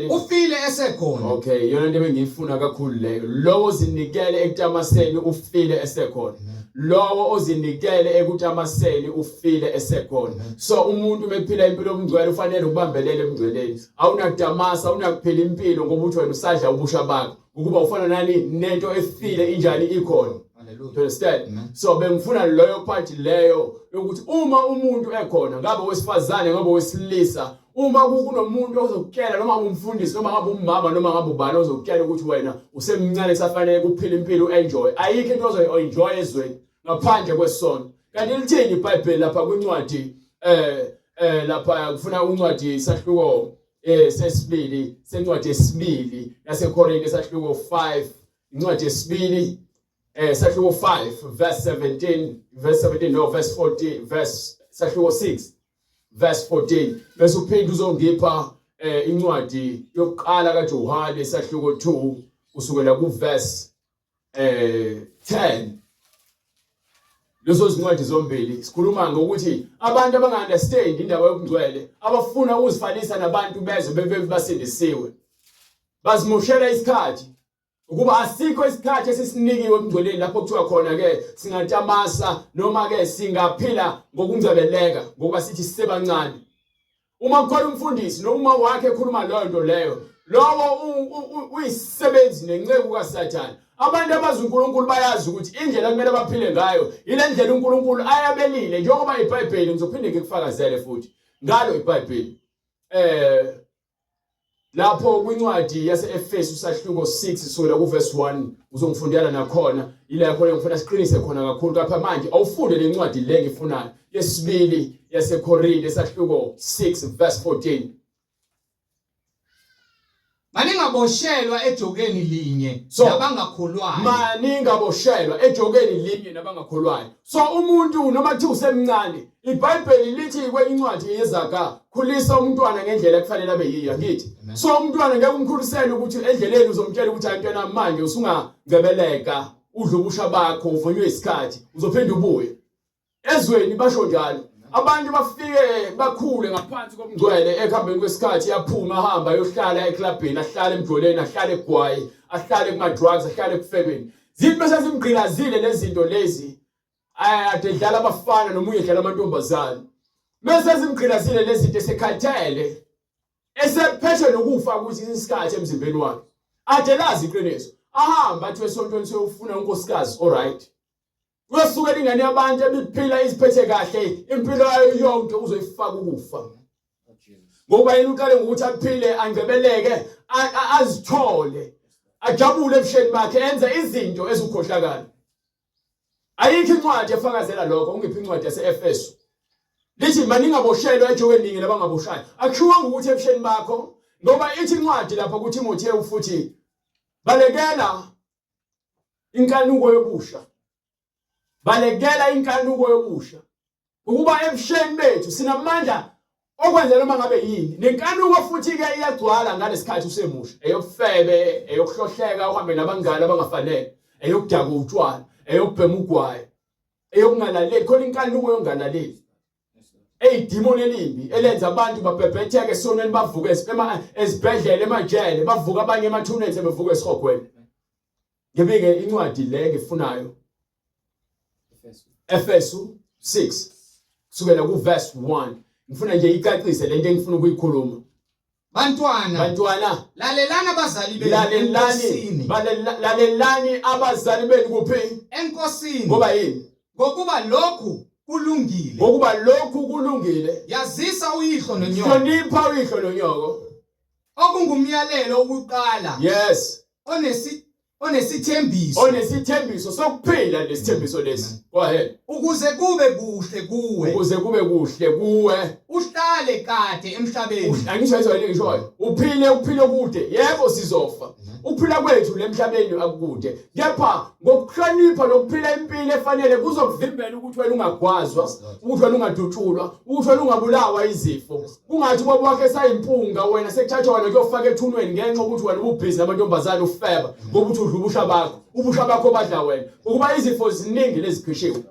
Speaker 1: ufile esekhona.
Speaker 2: Okay, yona into bengifuna kakhulu leyo. Lowo ozinikele ekutamaseni ufile esekhona. Lowo ozinikele ekutamaseni ufile esekhona. So umuntu mephila impilo yobungcwele ufanele ukubambelele ebungcweleni. Awunakutamasa, awunakuphila impilo ngoba uthi wena usadla ubusha bakho. Ukuba ufana nani nento efile injani ikhona. Understand? So bengifuna loyo part leyo ukuthi uma umuntu ekhona ngabe wesifazane ngabe wesilisa uma kunomuntu ozokutshela noma umfundisi noma ngabe umama noma ngabe ubani ozokutshela ukuthi wena usemncane kusafanele kuphila impilo enjoy ayikho into ozoyenjoy ezweni ngaphandle kwesono. Kanti lithini iBhayibheli lapha kwincwadi lapha kufuna uncwadi sahluko sesibili sencwadi yesibili yaseKorinte sahluko 5 incwadi yesibili sahluko 5 verse 17 no verse 14 verse sahluko 6 verse 14 bese uphinde uzongipha incwadi yokuqala kaJohane sahluko 2 kusukela ku verse 10. Lezo zincwadi zombili sikhuluma ngokuthi abantu abangaunderstand indaba yobungcwele abafuna ukuzifanisa nabantu bezwe basindisiwe bazimoshela isikhathi ukuba asikho isikhathi esisinikiwe ebungcweleni lapho kuthiwa khona ke singatamasa noma ke singaphila ngokungcebeleka ngoba sithi sisebancane. Uma kukhona umfundisi noma wakhe ekhuluma lonto leyo lowo uyisebenzi nenceku kaSathane. Abantu abazi uNkulunkulu bayazi ukuthi indlela kumele baphile ngayo ile ndlela uNkulunkulu ayabelile njengoba iBhayibheli ngizophinde ngikufakazele futhi ngalo iBhayibheli lapho kwincwadi yase-Efesu sahluko 6 kusukela ku verse 1 uzongifundela nakhona ile yakho ngifuna siqinise khona kakhulu kapha manje awufunde le ncwadi le ngifunayo yesibili yaseKorinte sahluko 6 verse 14.
Speaker 1: Maningaboshelwa ejokeni linye nabangakholwayo.
Speaker 2: Maningaboshelwa ejokeni linye nabangakholwayo. So umuntu noma kuthi usemncane iBhayibheli lithi kwencwadi yeZaga khulisa umntwana ngendlela ekufanele abe yiyo ngithi. So umntwana ngeke umkhulisele ukuthi endleleni uzomtshela ukuthi antwana manje usungangcebeleka udla ubusha bakho uvunywe isikhathi uzophinda ubuye. Ezweni basho njalo. Abantu bafike bakhule ngaphansi komngcwele ekhambeni kwesikhathi yaphuma ahamba yohlala eklabhini ahlale emjoleni ahlale egwayi ahlale kuma drugs ahlale kufebeni zithi bese zimgqilazile lezi zinto lezi adedlala abafana noma uyedlala amantombazane bese zimgqilazile lezi zinto esekhathele esephethe nokufa ukuthi isikhathi emzimbeni wakhe adelazi iqiniso ahamba athi esontweni seyofuna unkosikazi alright. Usuke ingane yabantu ebiphila iziphethe kahle impilo yayo yonke uzoyifaka ukufa. Ngoba yena uqale ngokuthi aphile angcebeleke azithole ajabule ebusheni bakhe enza izinto ezikhohlakala. Ayikho incwadi efakazela lokho ungiphi incwadi yase-Efesu. Lithi maningaboshelwa ejokeni linye labangaboshayo. Akushiwanga ukuthi ebusheni bakho ngoba ithi incwadi lapha kuTimotheyu futhi balekela inkanuko yobusha. Balekela inkanuko yobusha ukuba ebusheni bethu sinamandla okwenza noma ngabe yini nenkanuko futhi ke iyagcwala ngalesikhathi usemusha eyokufebe eyokuhlohleka uhambe nabangane abangafanele eyokudaka utshwala eyokubhema ugwayi eyokungalaleli khona inkanuko yongalaleli eyidimoni elimbi elenza abantu babhebhetheke esonweni bavuka ezibhedlela emajele bavuka abanye emathuneni bevuka esihogweni. Ngibike incwadi le ngifunayo Efesu 6 kusukela ku verse 1 ngifuna nje icacise lento engifuna ukuyikhuluma. Bantwana
Speaker 1: lalelani abazali benu enkosini.
Speaker 2: Lalelani abazali benu kuphi?
Speaker 1: Enkosini.
Speaker 2: Ngoba yini?
Speaker 1: Ngokuba lokhu kulungile. Yazisa uyihlo nonyoko.
Speaker 2: Hlonipha uyihlo nonyoko.
Speaker 1: Okungumyalelo wokuqala.
Speaker 2: Yes.
Speaker 1: Onesithembiso
Speaker 2: sokuphila lesithembiso lesi. Go ahead.
Speaker 1: Ukuze kube kuhle kuwe. Uhlale kade emhlabeni.
Speaker 2: Angisho izolo ngishoyo. Uphile kude. Yebo sizofa. Ukuphila kwethu lemhlabeni akukude. Kepha ngokuhlonipha nokuphila impilo efanele kuzokuvimbela ukuthi wena ungagwazwa, ukuthi wena ungadutshulwa, ukuthi wena ungabulawa izifo. Kungathi baba wakhe sayimpunga wena sekuthathwa wena kuyofaka ethunweni ngenxa ukuthi wena ubhizi namantombazane ufeba ngokuthi udla ubusha bakho badla wena. Ukuba izifo ziningi lezikhishiwe.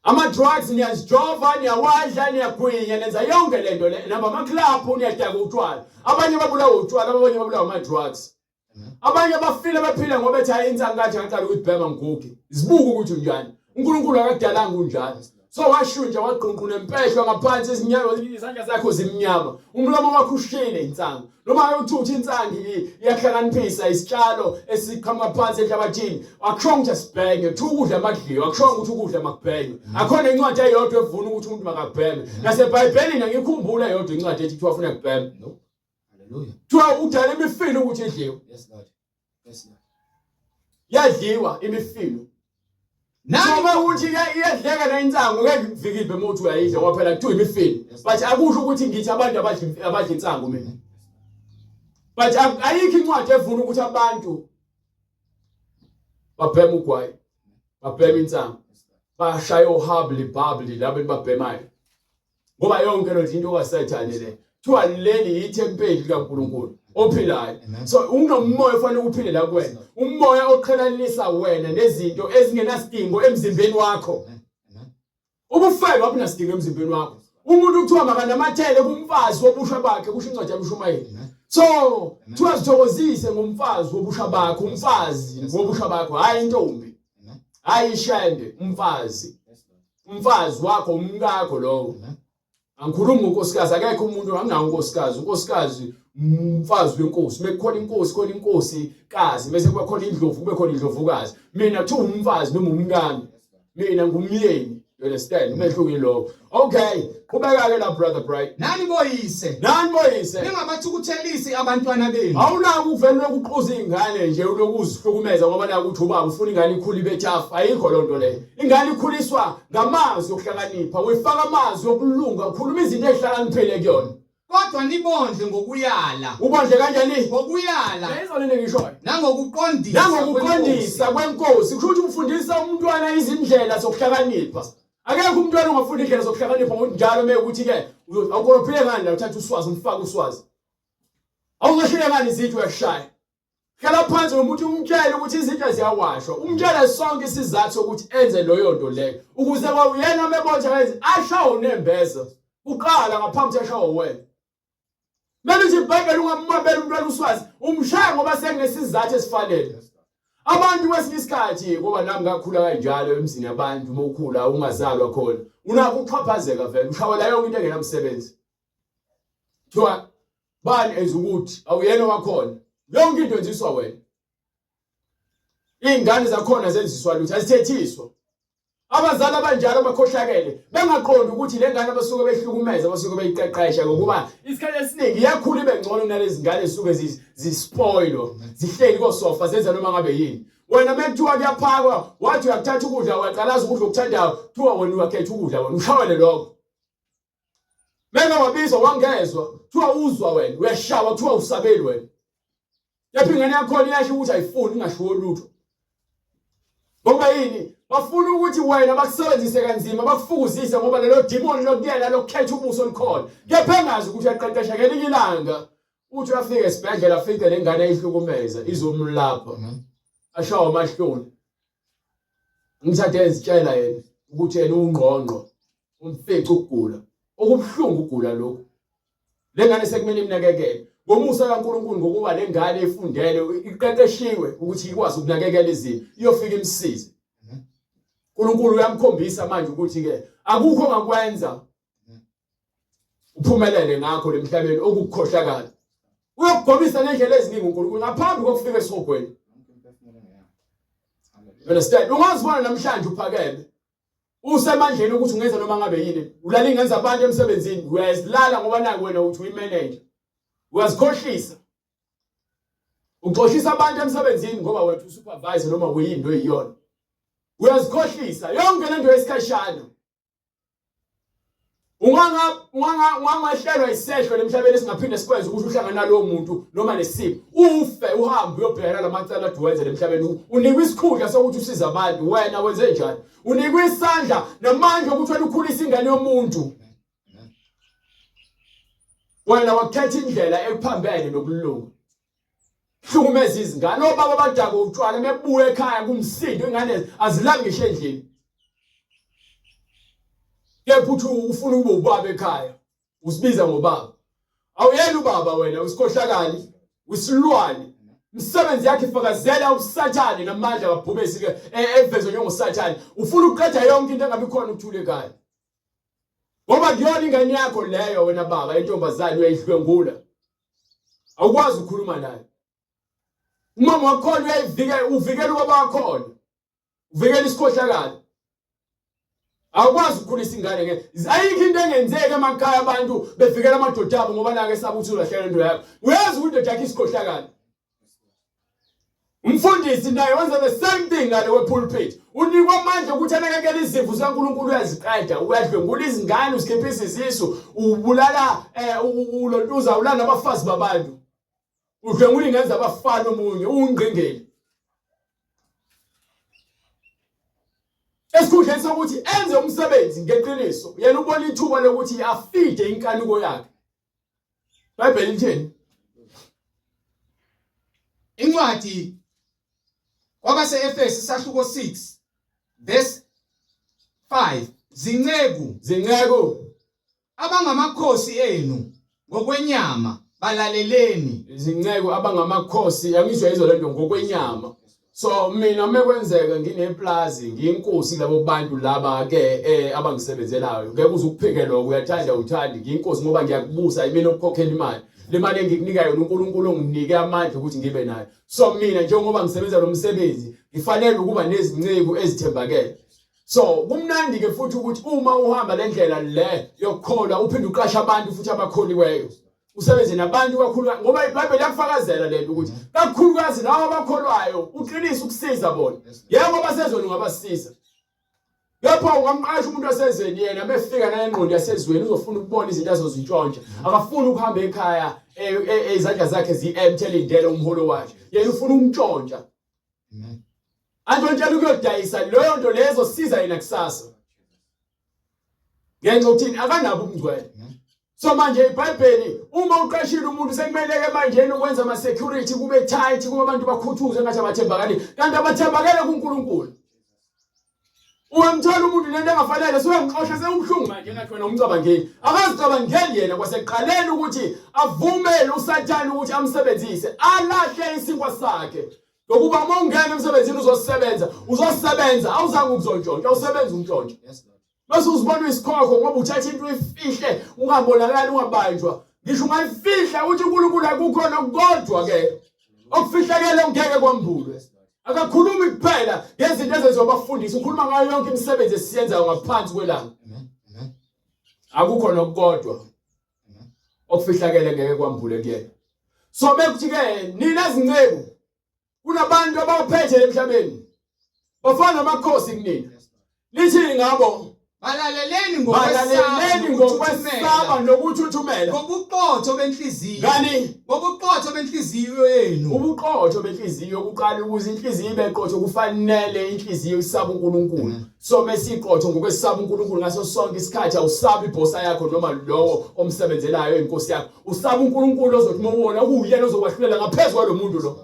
Speaker 2: Ama-drugs niyazijova, niyawadla, niyagwinya, nenza yonke lento le. Naba ama-club niyadaka utshwala. Abanye babulawa utshwala, abanye babulawa ama-drugs. Abanye bafile baphila ngoba ethi hayi insanga kathi ngaqala ukuyibhema ngigugi. Zibuka ukuthi unjani. uNkulunkulu akadalanga unjalo. So washuntsha waqhunquna empeshwa ngaphansi izinyawo izandla zakho zimnyama. Umlomo wakho ushile insanga. Noma uthutha insanga iyahlakaniphisa isitshalo esiqhamuka phansi enhlabathini. Akushonga ukuthi asibhenge, ukudla amadliwa, akushonga ukuthi ukudla makubhenge. Akhona incwadi eyodwa evuna ukuthi umuntu makabheme. NaseBhayibhelini ngikhumbula eyodwa incwadi ethi kuthiwa ufuna kubheme.
Speaker 1: No. Hallelujah.
Speaker 2: Kuthiwa udala imifino ukuthi idliwe.
Speaker 1: Yes Lord. Yes Lord.
Speaker 2: Yadliwa imifino. Noma uthi ke iyadleka na insango ngeke kuvikiphe umuntu uyayidla waphela kuthiwa imifino. But akusho ukuthi ngithi abantu abadla insango mina. But ayikho incwadi evuna ukuthi abantu babhema ugwayi, babhema insango, bashaya ohabli babli labo babhemayo. Ngoba yonke lento into kaSathane le. Kuthiwa leli ithempeli likaNkulunkulu ophilayo. So unomoya ofanele uphile la kuwena. Umoya oqhelanisa wena nezinto ezingenasidingo emzimbeni wakho. Ubufebe abunasidingo emzimbeni wakho. Umuntu kuthiwa makanamathele kumfazi wobusha bakhe kusho incwadi yaMshumayeli. So twazithokozise ngomfazi wobusha bakho, umfazi wobusha bakho, hayi intombi. Hayi ishende, umfazi. Umfazi wakho umkakho lowo. Angikhulumi ngonkosikazi, akekho umuntu anginawo unkosikazi. Unkosikazi umfazi wenkosi. Mekukhona inkosi, khona inkosi kazi, bese kuba khona indlovu, kube khona indlovukazi. Mina kuthiwa umfazi noma umngane. Mina ngumyeni. You understand? Umehluko lo. Okay, kubeka ke la brother Bright.
Speaker 1: Nani boyise. Ningabathukuthelisi abantwana benu.
Speaker 2: Awunaki ukuvela ukuqhuza izingane nje ulokuzihlukumeza ngoba naku uthi ubaba ufuna ingane ikhule bethafa. Ayikho lonto leyo. Ingane ikhuliswa ngamazwi okuhlakanipha. Uyifaka amazwi okulunga, ukhuluma izinto ezihlakaniphile kuyona.
Speaker 1: Kodwa nibondle ngokuyala.
Speaker 2: Ubondle kanjani?
Speaker 1: Ngokuyala.
Speaker 2: Ayizolene ngishoyo.
Speaker 1: Nangokuqondisa
Speaker 2: kwenkosi. Kusho ukuthi ufundisa umntwana izindlela zokuhlakanipha. Akekho umntwana ongafunda indlela zokuhlakanipha ngokuthi njalo mekuthi ke awukorophile ngani la uthatha uswazi umfaka uswazi. Awungashile ngani izithu uyashaya. Hlala phansi nomuntu umtshela ukuthi izinto ziyawashwa. Umtshela sonke isizathu sokuthi enze loyo nto leyo. Ukuze kwayena mebonja enze ashawo nembeza. Uqala ngaphambi ashawo wena. Manje nje iBhayibheli ungamabela umntwana uswazi. Umshaya ngoba senginesizathu esifanele. Abantu kwesinye isikhathi ngoba nami ngakhula kanjalo emzini yabantu uma ukhula ungazalwa khona unako ukuxhaphazeka vele ushawela yonke into engenamsebenzi. Kuthiwa bani ezukuthi awuyena wakhona yonke into enziswa wena. Izingane zakhona zenziswa lutho azithethiswa. Abazali abanjalo bakhohlakele bengaqondi ukuthi lengane abasuke behlukumeza basuke beyiqeqesha ngokuba isikhathi esiningi iyakhula ibe ngcono kunalezi ngane ezisuke zispoilo zihleli kosofa zenza noma ngabe yini. Wena bekuthiwa kuyaphakwa wathi uyakuthatha ukudla waqalaza ukudla okuthandayo kuthiwa wena uyakhetha ukudla wena ushawele lokho. Mena wabizwa wangezwa kuthiwa uzwa wena uyashawa kuthiwa usabeli wena. Yaphi ingane yakho iyasho ukuthi ayifuni ingashiwo lutho. Ngoba yini? Bafuna ukuthi wena bakusebenzise kanzima bakufukuzise ngoba lelo demon lokuyela lokukhetha ubuso olukhona. Kepha engazi ukuthi uyaqeqesha ngelinye ilanga uthi uyafika esibhedlela afike lengane eyihlukumeza izomlapha. Ashawa amahloni. Ngithathe izitshela yena ukuthi yena ungqongqo umfica ukugula. Okubhlungu ukugula lokho. Lengane sekumele imnakekele. Ngomusa kaNkulunkulu ngokuba lengane efundele iqeqeshiwe ukuthi ikwazi ukunakekela izinto iyofika imsize. uNkulunkulu uyamkhombisa manje ukuthi ke akukho ngakwenza uphumelele ngakho lemhlabeni okukukhohlakala. Uyokugobisa ngendlela eziningi uNkulunkulu ngaphambi kokufika esihogweni. Understand? Ungazibona namhlanje uphakeme. Usemandleni ukuthi ungenza noma ngabe yini. Ulala ingenza abantu emsebenzini. Uyazilala ngoba naku wena uthi uyimanager. Uyazikhohlisa. Uxoshisa abantu emsebenzini ngoba wena usupervisor noma uyinto eyiyona. Uyazikhohlisa yonke lento yesikhashana. Ungangahlelwa isehlo lemhlabeni singaphinde sikwenze ukuthi uhlangana nalowo muntu noma nesipho ufe uhambe uyobhekana lamacala aduwenze lemhlabeni unikwe isikhundla sokuthi usize abantu wena wenze njani unikwe isandla namandla ukuthi wena ukhulisa ingane yomuntu wena wakhetha indlela ephambene nokulunga hlukumeza izingane obaba abadako utshwala mebuye ekhaya kumsindo ingane azilabi ngisho endlini kepha uthi ufuna ube ubaba ekhaya usibiza ngobaba awuyena ubaba wena usikhohlakali usilwane umsebenzi yakhe ifakazela ubusathane namandla kabhubesi ke evezo njengosathane ufuna ukuqeda yonke into engabe ikhona ukuthula ekhaya ngoba ngiyona ingane yakho leyo wena baba intombazane uyayihlwengula awukwazi ukukhuluma naye umama wakho uvikela ubaba wakho uvikela isikhohlakali awukwazi ukukhulisa ingane ke ayikho into engenzeke emakhaya abantu bevikela amadoda abo ngoba nake esaba ukuthi ulahlela into yakho uyazi ukuthi indoda yakhe isikhohlakala umfundisi naye wenza the same thing ngale wepulpit unikwa amandla ukuthi anakekele izimvu zikaNkulunkulu uyaziqeda uyadlwengula izingane usikhiphisa izisu ubulala ulontuza ulana abafazi babantu udlwengula ingenza abafana omunye ungqingeli esikhundleni sokuthi enze umsebenzi ngeqiniso yena ubona ithuba lokuthi afide inkanuko yakhe iBhayibheli lithini
Speaker 1: incwadi kwabase-Efesu sahluko 6 verse 5 zinceku abangamakhosi enu ngokwenyama balaleleni
Speaker 2: izinceku abangamakhosi angizwe izo lento ngokwenyama so mina mekwenzeka ngineplazi ngiyinkosi labo bantu laba ke abangisebenzelayo ngeke uzukuphike lokho uyathanda uthandi ngiyinkosi ngoba ngiyakubusa imini okukhokhela imali le mali engikunika yona uNkulunkulu onginike amandla ukuthi ngibe nayo so mina njengoba ngisebenza lo msebenzi ngifanele ukuba nezinceku ezithembakele so kumnandi ke futhi ukuthi uma uhamba le ndlela le yokukholwa uphinde uqasha abantu futhi abakholiweyo usebenze nabantu kakhulu ngoba iBhayibheli yakufakazela lento ukuthi kakhulukazi lawo abakholwayo uqinisa ukusiza bona yebo basezweni ngabasiza lapho ungamqasha umuntu wasezweni yena befika na engqondo yasezweni uzofuna ukubona izinto azozintshontsha akafuni ukuhamba ekhaya izandla zakhe zi-empty indlela umholo wakhe yena ufuna umntshontsha antontshela ukuyodayisa leyo nto lezo siza yena kusasa ngenxa ukuthini akanabo ubungcwele so manje iBhayibheli uma uqashile umuntu sekumeleke manje ukwenza ama security kube tight kuba abantu bakhuthuze ngathi abathembakali kanti abathembakele kuNkulunkulu uyamthola umuntu lento engafanele soyamxosha sewumhlungu manje ngathi wena umcabangeli akazicabangeli yena kwaseqaleni ukuthi avumele uSathane ukuthi amsebenzise alahle isinkwa sakhe ngokuba uma ungena emsebenzini uzosebenza awuzange ukuzontshontsha usebenza umntshontsha bese uzibona isikhokho ngoba uthatha into ifihle ungabonakala ungabanjwa ngisho ungayifihla uthi uNkulunkulu akukhona kodwa ke okufihlakele ungeke kwambulwe akakhulumi kuphela ngezinto ezizobafundisa ukhuluma ngayo yonke imisebenzi esiyenzayo ngaphansi kwelanga akukhona kodwa okufihlakele ngeke kwambule kuyena so bekuthi ke nina zinceku kunabantu abaphethe emhlabeni bafana amakhosi kunina lithi ngabo balaleleni ngokwesaba nokuthuthumela
Speaker 1: ngobuqotho benhliziyo
Speaker 2: ngani
Speaker 1: ngobuqotho benhliziyo yenu
Speaker 2: ubuqotho benhliziyo kuqala ukuze inhliziyo ibe qotho kufanele inhliziyo isaba uNkulunkulu so mesiqotho ngokwesaba uNkulunkulu ngaso sonke isikhathi awusabi ibhosa yakho noma lowo omsebenzelayo inkosi yakho usaba uNkulunkulu ozothi mawona kuyena ozokwahlulela ngaphezulu kwalomuntu lo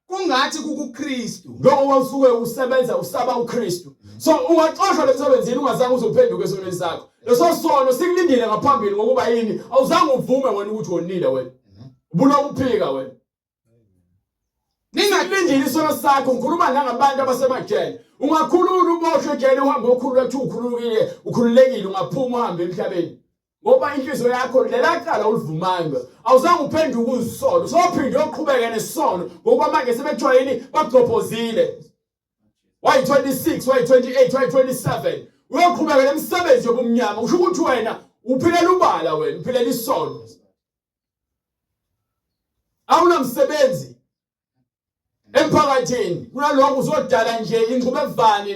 Speaker 1: kungathi kuKristu
Speaker 2: ngoba usuke usebenza usaba uKristu so ungaxoshwa lemsebenzini ungazange uzophenduka esonweni sakho leso sono sikulindile ngaphambili ngokuba yini awuzange uvume wena ukuthi wonile wena ubuloku uphika wena ningalindile isono sakho ngikhuluma nangabantu abasemajele ungakhulula uboshwe ejele uhambe ukhulula ukuthi ukhululekile ungaphuma uhambe emhlabeni ngoba inhliziyo yakho lelaqala ulivumanga awuzange uphenduke uzisono sophinde uyoqhubeka nesono ngoba manje sebethiwa yini bagcobhozile Y26 Y28 Y27 uyoqhubeka nemsebenzi yobumnyama kusho ukuthi wena uphilela ubala wena uphilela isono awunamsebenzi emphakathini kunalokho uzodala nje ingqubevane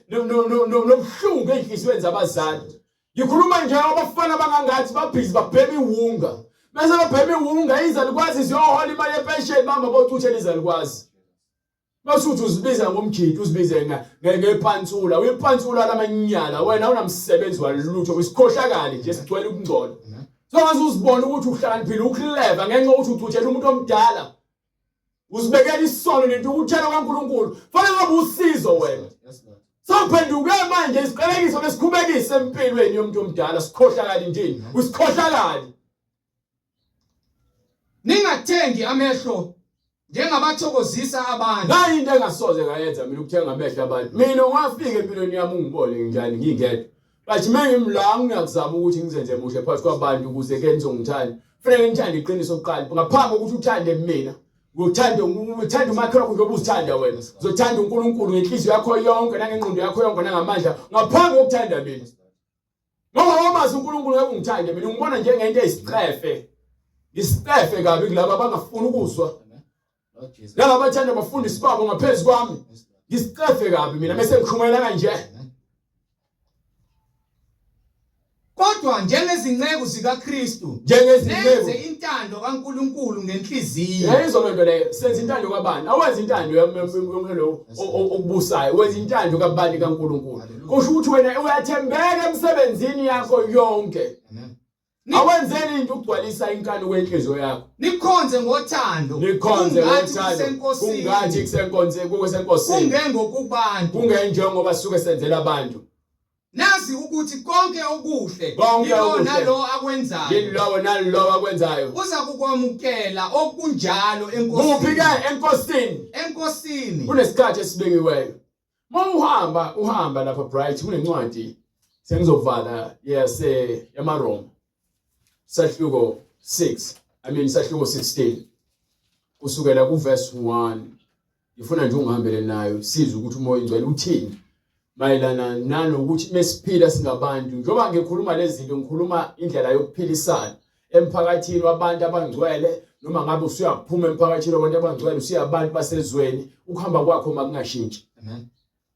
Speaker 2: nobuhlungu enhliziyweni zabazali ngikhuluma nje abafana bangangathi babhizi babhema iwunga bese babhema iwunga izalikwazi ziyohola imali yepension mama bothuthe izalikwazi masuthi uzibiza ngomjidi uzibize ngephantsula uyiphantsula lamanyala wena unamsebenzi walutho usikhohlakala nje sigcwele ukungcola songaze uzibone ukuthi uhlakaniphile ukleva ngenxa ukuthi uthuthela umuntu omdala uzibekela isono nento ukuthela kaNkuluNkulu fanele ngabe usizo wena sawuphenduke manje isiqalekiso besikhubekise empilweni yomuntu omdala sikhohlakala njini usikhohlakala
Speaker 1: ningathengi amehlo njengabathokozisa abantu
Speaker 2: hayi into engasoze ngayenza mina ukuthenga amehlo abantu mina ungafika empilweni yami ungibone njani ngingedwa bathi mengimlanga ngiyakuzama ukuthi ngizenze muhle phakathi kwabantu ukuze ke nizongithanda fanele ngithande iqiniso oqala ngaphambi kokuthi uthande mina uthanda umakhelwa njengoba uzithanda wena uzothanda uNkulunkulu ngenhliziyo yakho yonke nangengqondo yakho yonke nangamandla ngaphambi kokuthanda mina ngoba wamazi uNkulunkulu ngeke ungithande mina ngibona njengento eyisiqefe isiqefe kabi kulabo abangafuni ukuzwa laba abathanda bafundisi babo ngaphezulu kwami ngisiqefe kabi mina bese ngikhumela kanje
Speaker 1: kodwa njengezinceku zikaKristu
Speaker 2: njengezinceku
Speaker 1: intando kaNkuluNkulu ngenhliziyo
Speaker 2: yayizolo nto leyo senza intando kabani awenza intando yomlo okubusayo wenza intando kabani kaNkuluNkulu kusho ukuthi wena uyathembeka emsebenzini yakho yonke awenzeni into ukugcwalisa inkani kwenhliziyo yakho
Speaker 1: nikhonze ngothando
Speaker 2: kungathi kusenkosini
Speaker 1: kungengokubantu
Speaker 2: kungenjengoba suke senzela abantu
Speaker 1: nazi ukuthi konke okuhle
Speaker 2: nalo
Speaker 1: akwenzayo
Speaker 2: yilawo nalo akwenzayo
Speaker 1: uza kukwamukela okunjalo enkosini
Speaker 2: kuphi ke
Speaker 1: enkosini
Speaker 2: kunesikhathi esibekiweyo uhamba lapha Bright kunencwadi sengizovala yamaRoma sahluko 6 sahluko 16 kusukela kuverse 1 ngifuna nje ungihambele nayo sizwe ukuthi umoya ingcwele uthini mayelana nanokuthi mesiphila singabantu njoba ngikhuluma lezi zinto ngikhuluma indlela yokuphilisana emphakathini wabantu abangcwele noma ngabe usuyaphuma emphakathini wabantu abangcwele usiyabantu basezweni ukuhamba kwakho makungashintshi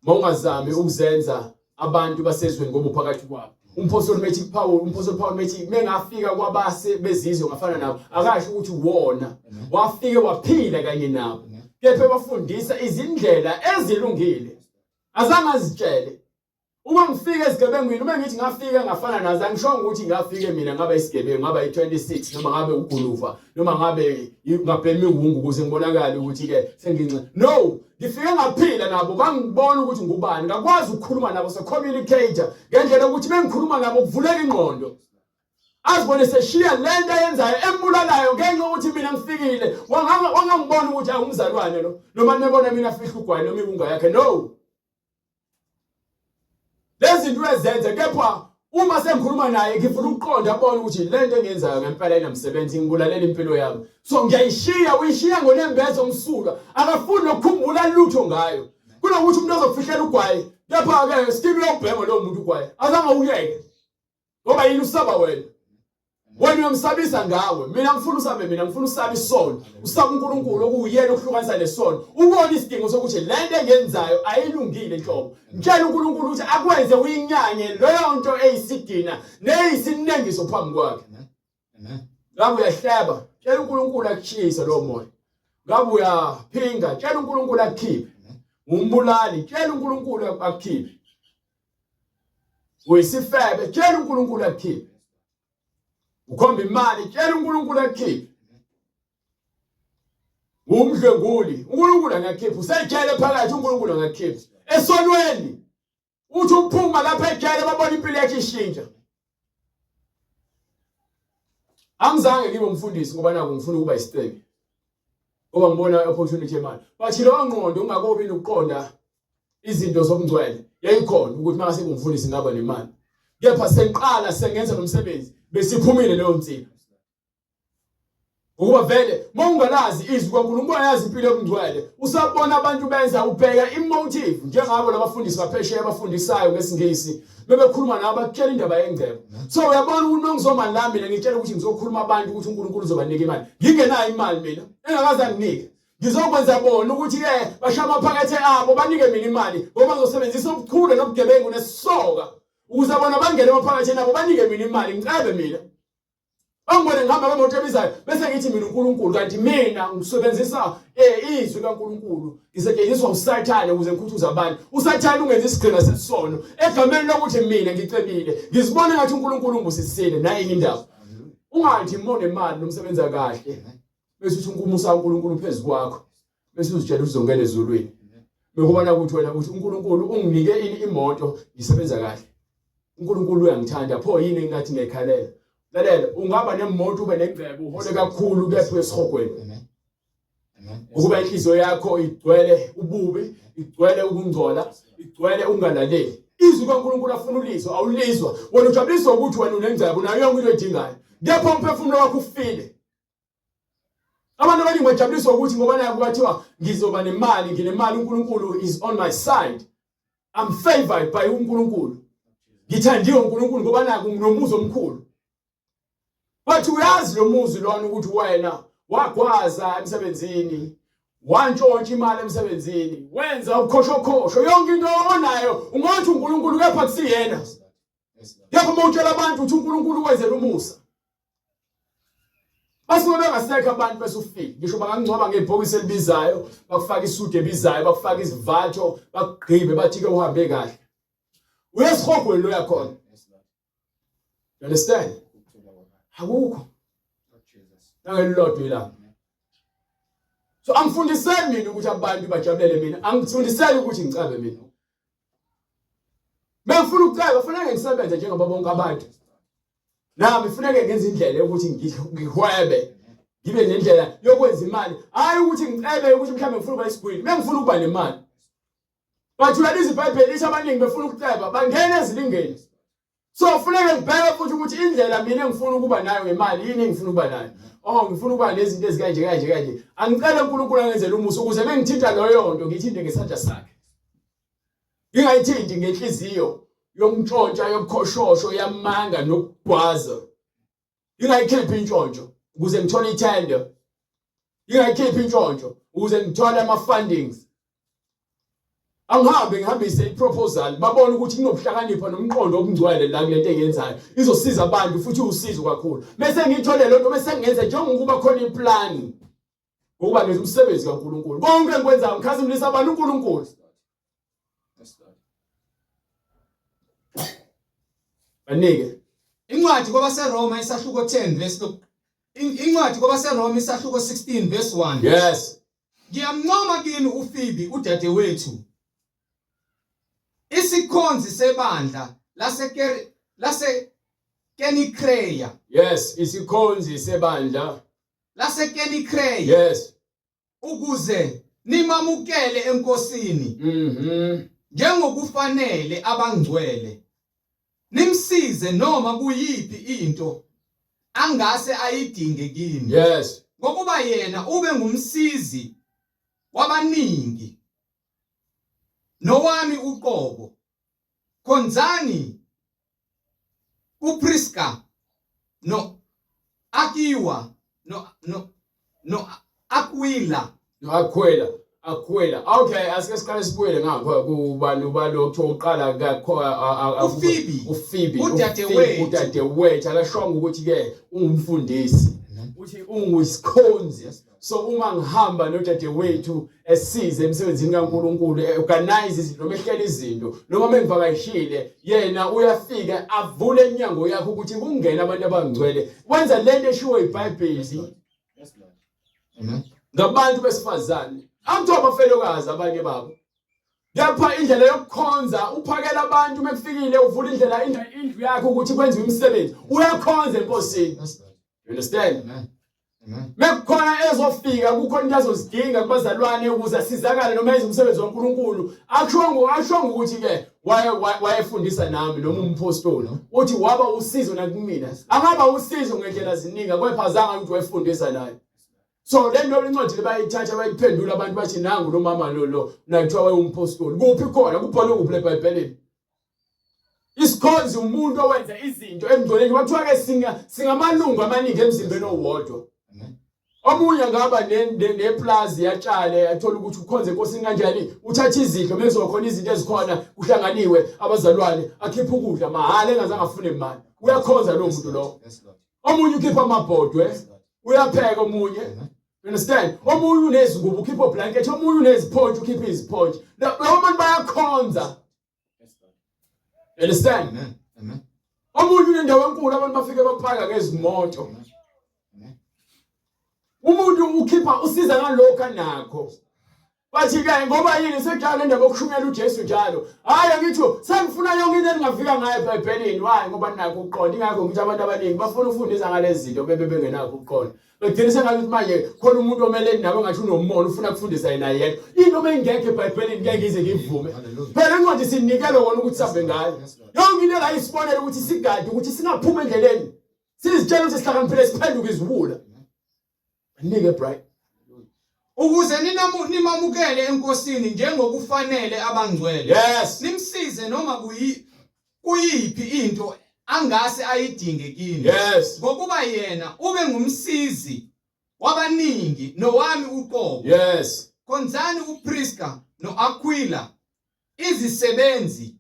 Speaker 2: mawungazami ukuzenza abantu basezweni ngoba uphakathi kwabo umpostoli Paul methi mengafika kwabase bezizwe ngafana nabo akasho ukuthi wona wafike waphila kanye nabo kepha bafundisa izindlela ezilungile azange azitshele uma ngifika esigebengwini uma ngithi ngafika ngafana nazo angisho ukuthi ngafike mina ngabe isigebengu ngaba i26 noma ngabe uguluva noma ngabe ngabhema iwungu ukuze ngibonakale ukuthi ke senginxe no ngifike ngaphila nabo bangibona ukuthi ngubani ngakwazi ukukhuluma nabo so communicate ngendlela ukuthi bengikhuluma nabo kuvuleka ingqondo azibone seshiya lento yenzayo embulalayo ngenxa ukuthi mina ngifikile wangangibona ukuthi awumzalwane lo noma nebona mina fihla ugwayi noma ibunga yakhe no lezi zinto ezenze kepha uma sengikhuluma naye ngifuna ukuqonda abone ukuthi lento engenzayo ngempela inamsebenzi ngibulalela impilo yami so ngiyayishiya uyishiya ngonembezo omsulwa akafuni ukukhumbula lutho ngayo kunokuthi umuntu azofihlela ugwayi kepha ke sikibe ubhema lo muntu ugwayi azange uyeke ngoba yini usaba wena uyamsabisa ngawe mina ngifuna usabe mina ngifuna usaba isono usaba uNkulunkulu okuyena okuhlukanisa lesono ubone isidingo sokuthi lento engenzayo ayilungile nhlobo ngitshela uNkulunkulu ukuthi akwenze uyinyanye leyo nto eyisidina neyisinengiso phambi kwakhe ngabe uyahleba tshela uNkulunkulu akuchisa lo moya ngabe uyaphinga tshela uNkulunkulu akukhiphe umbulali tshela uNkulunkulu akukhiphe uyisifebe tshela uNkulunkulu akukhiphe ukhomba imali tshela uNkulunkulu akukhiphe umdlenguli uNkulunkulu angakhipha usejele phakathi uNkulunkulu angakhipha esonweni uthi uphuma lapha ejele babona impilo yakhe ishintsha angizange ngibe umfundisi ngoba naku ngifuna ukuba isicebe ngoba ngibona opportunity yemali bathi lo ngqondo ungakobi ukuqonda izinto zobungcwele yayikhona ukuthi mase ngumfundisi ngaba nemali kepha sengiqala sengenza nomsebenzi besiphumile leyo nsipho. Ukuba vele mawungalazi izwi kaNkulunkulu uyazi impilo yokungcwele usabona abantu benza ubheka imotive njengabo labafundisi baphesheya abafundisayo ngesingisi bebekhuluma nabo bakutshela indaba yengcebo. So uyabona ukuthi ngizoma lami mina ngitshela ukuthi ngizokhuluma abantu ukuthi uNkulunkulu uzobanika imali. Ngingenayo imali mina engakaze anginike. Ngizokwenza bona ukuthi bashaya amaphakethe abo banike mina imali ngoba ngizosebenzisa ubuchule nobugebengu nesisoka ukuze bona bangene amaphakethe nabo banike mina imali ngicebe mina. Angibone ngihamba ngemoto ebizayo bese ngithi mina uNkulunkulu kanti mina ngisebenzisa izwi kaNkulunkulu ngisetshenziswa uSathane ukuze ngikhuthuze abantu. uSathane ungenza isigcina sesono egameni lokuthi mina ngicebile ngizibona ngathi uNkulunkulu ungibusisile naye indaba. Ungathi mone imali nomsebenza kahle bese uthi umusa kaNkulunkulu phezulu kwakho bese uzitshela ukuthi uzongena ezulwini. Bekubona ukuthi wena uthi uNkulunkulu unginike imoto ngisebenza kahle. uNkulunkulu uyangithanda pho yini engathi ngekhalela. Lalela ungaba nemoto ube negcebo uhole kakhulu kepha esihogweni.
Speaker 1: Amen.
Speaker 2: Ukuba inhliziyo yakho igcwele ububi, igcwele ukungcola, igcwele ungalaleli. Izwi kaNkulunkulu afuna ulizwa awulizwa. Wena ujabuliswa ukuthi wena unengcebo nayo yonke into edingayo. Kepha umphefumulo wakho ufile. Abantu abaningi bajabuliswa ukuthi ngoba nayo kuthiwa ngizoba nemali, nginemali uNkulunkulu is on my side. I'm favored by uNkulunkulu. Ngithandiwe uNkulunkulu ngoba nayo nginomuzo omkhulu. But uyazi lo muzi lona ukuthi wena wagwaza emsebenzini, wantshontsha imali emsebenzini, wenza ukhoshokho, yonke into onayo ungathi uNkulunkulu kepha kusiyena. Kepha mawutshela abantu ukuthi uNkulunkulu wenzela umusa. Basuke bengasekho abantu bese ufike. Ngisho bangangcwaba ngebhokisi elibizayo, bakufaka isudu ebizayo, bakufaka isivatho, bakugqibe bathi ke uhambe kahle. Uyesihogweni lo yakhona. You understand? Akukho. Nangelilodwa ilanga. So angifundiseni mina ukuthi abantu bajabulele mina. Angifundiseni ukuthi ngicabe mina. Mengifuna ukucaba kufanele ngisebenze njengoba bonke abantu. Nami kufanele ngenze indlela yokuthi ngihwebe. Ngibe nendlela yokwenza imali. Hayi ukuthi ngicebe ukuthi mhlawumbe ngifuna ukuba isigwili. Mengifuna ukuba nemali. But uyaliza iBhayibheli lithi abaningi befuna ukuceba bangena ezilingeni. So kufanele ngibheke futhi ukuthi indlela mina engifuna ukuba nayo ngemali yini engifuna ukuba nayo. Ngifuna ukuba nezinto ezikanje. Angicela uNkulunkulu angenzele umusa ukuze mengithinta loyo nto ngithinte ngesandla sakhe. Ngingayithinti ngenhliziyo yomntshontsha yobukhoshosho yamanga nokugwaza. Ngingayikhiphi intshontsho ukuze ngithole ithenda. Ngingayikhiphi intshontsho ukuze ngithole ama-fundings. Angihambe ngihambise iproposal babone ukuthi kunobuhlakanipha nomqondo obungcwele la kulento engiyenzayo izosiza abantu futhi usizo kakhulu. Bese ngithole lonto bese ngenze njengokuba khona iplan ukuba ngenza umsebenzi kaNkulunkulu. Konke engikwenzayo ngikhazimulisa abantu uNkulunkulu. Banike
Speaker 1: Incwadi kwabaseRoma isahluko 10 verse Incwadi kwabaseRoma isahluko 16 verse 1.
Speaker 2: Yes.
Speaker 1: Ngiyamncoma kini uFibi udadewethu. Isikhonzi sebandla laseKenikreya.
Speaker 2: Yes, isikhonzi sebandla
Speaker 1: laseKenikreya.
Speaker 2: Yes.
Speaker 1: Ukuze nimamukele enkosini. Njengokufanele abangcwele. Nimsize noma kuyiphi into angase ayidinge kini.
Speaker 2: Yes.
Speaker 1: Ngokuba yena ube ngumsizi wabaningi. Nowami uqobo. Khonzani uPriska no Akiwa no Aquila.
Speaker 2: Akwela. Okay, asike siqale sibuye ngapha kubani balokho uqala kakho uFibi udadewethu akashonga ukuthi ke ungumfundisi uthi unguyisikhonzi. So uma ngihamba nodadewethu esize emsebenzini kaNkulunkulu organize izinto mehlele izinto noma mengivakashile yena uyafika avule iminyango yakho ukuthi kungena abantu abangcwele wenza lento eshiwo iBhayibheli.
Speaker 1: Amen.
Speaker 2: Ngabantu besifazane angithiwa abafelokazi abanye babo. Kepha indlela yokukhonza uphakela abantu mekufikile uvula indlela indlu yakho ukuthi kwenziwe umsebenzi uyakhonza enkosini. You understand?
Speaker 1: Amen.
Speaker 2: Mekukhona ezofika kukhona into azozidinga kubazalwane ukuze asizakale noma enze umsebenzi waNkulunkulu. Ashongo ukuthi ke wayefundisa nami noma umpostoli uthi waba usizo nakumina angaba usizo ngendlela ziningi kwephazanga ukuthi wayefundisa naye. So le nto incwadi lebayithatha bayiphendula abantu bathi nangu lo mama lo nakuthiwa wayeуmpostoli kuphi khona kubhalwe kuphi eBhayibhelini. Isikhonzi umuntu owenza izinto emngcweleni wathiwa ke singamalungu amaningi emzimbeni owodwa. Omunye ngaba neplazi yatshale athola ukuthi ukhonze enkosini kanjani uthatha izidlo mezokhona izinto ezikhona kuhlanganiwe abazalwane akhipha ukudla mahala engazange afune imali uyakhonza lo muntu lo. Omunye ukhipha amabhodwe uyapheka omunye. You understand? Omunye unezingubo ukhipha blanket omunye uneziphonje ukhipha iziphonje. Labo bantu bayakhonza. You understand? Amen. Omunye unendawo enkulu abantu bafike bapaka ngezimoto. Umuntu ukhipha usiza ngalokho anakho. Bathi ke ngoba yini sekujala indaba okushumela uJesu njalo. Hayi ngitho sengifuna yonke into engingafika ngayo eBhayibhelini. Why ngoba nakho uqonda ingakho ngithi abantu abaningi bafuna ufundisa ngalezi zinto bebengenakho uqonda. Begcina sengathi manje khona umuntu omeleni nawe ngathi unomona ufuna ukufundisa yena yedwa. Into bengekho eBhayibhelini ngeke ngize ngivume. Phela incwadi sinikele wona ukuthi sabe ngayo. Yonke into la isibonela ukuthi sigade ukuthi singaphuma endleleni. Sizitshela ukuthi sihlakaniphile siphenduke iziwula. Nike bright.
Speaker 1: Ukuze nimamukele enkosini njengokufanele abangcwele.
Speaker 2: Yes.
Speaker 1: Nimsize noma kuyiphi into angase ayidinge kini.
Speaker 2: Yes.
Speaker 1: Ngokuba yena ube ngumsizi wabaningi nowami uqobo.
Speaker 2: Yes.
Speaker 1: Khonzani uPrisca noAquila izisebenzi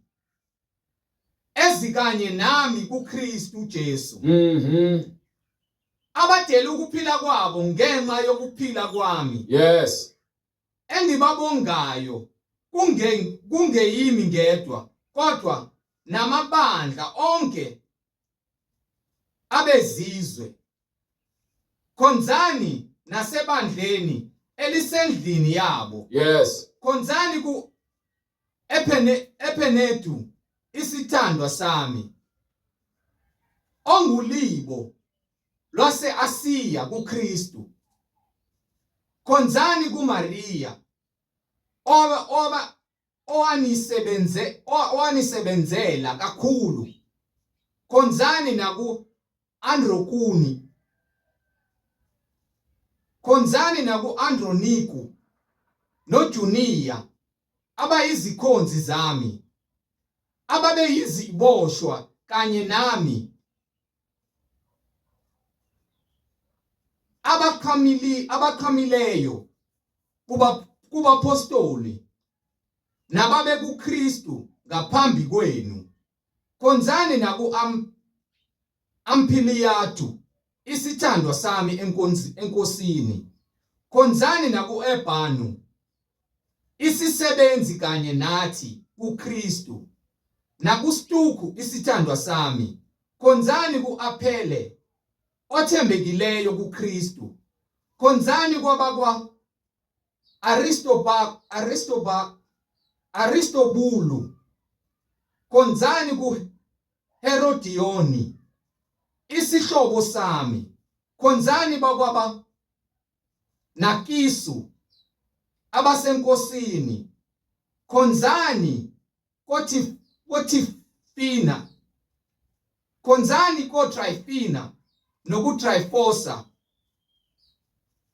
Speaker 1: ezikanye nami kuKristu Jesu. Abadela ukuphila kwabo ngenxa yokuphila kwami.
Speaker 2: Yes.
Speaker 1: Engibabongayo kungeyimi ngedwa kodwa namabandla onke abezizwe. Khonzani nasebandleni elisendlini yabo.
Speaker 2: Yes.
Speaker 1: Khonzani ku Epenetu isithandwa sami. Ongulibo lwase Asiya kuKristu. Khonzani kuMaria owanisebenzela kakhulu. Khonzani naku Androkuni. Khonzani naku Androniku noJunia abayizikhonzi zami ababeyiziboshwa kanye nami. Abakhamileyo kubapostoli nababe kuKristu ngaphambi kwenu. Khonzani naku Ampiliyatu isithandwa sami enkosini. Khonzani naku Ebhanu isisebenzi kanye nathi kuKristu. NakuStuku isithandwa sami. Khonzani kuAphele othembekileyo kuKristu. Khonzani kwabakwa Aristobulu. Khonzani kuHerodioni isihlobo sami. Khonzani bakwaba Nakisu abasenkosini. Khonzani koTrifina. Khonzani koTrifina nokuTrifosa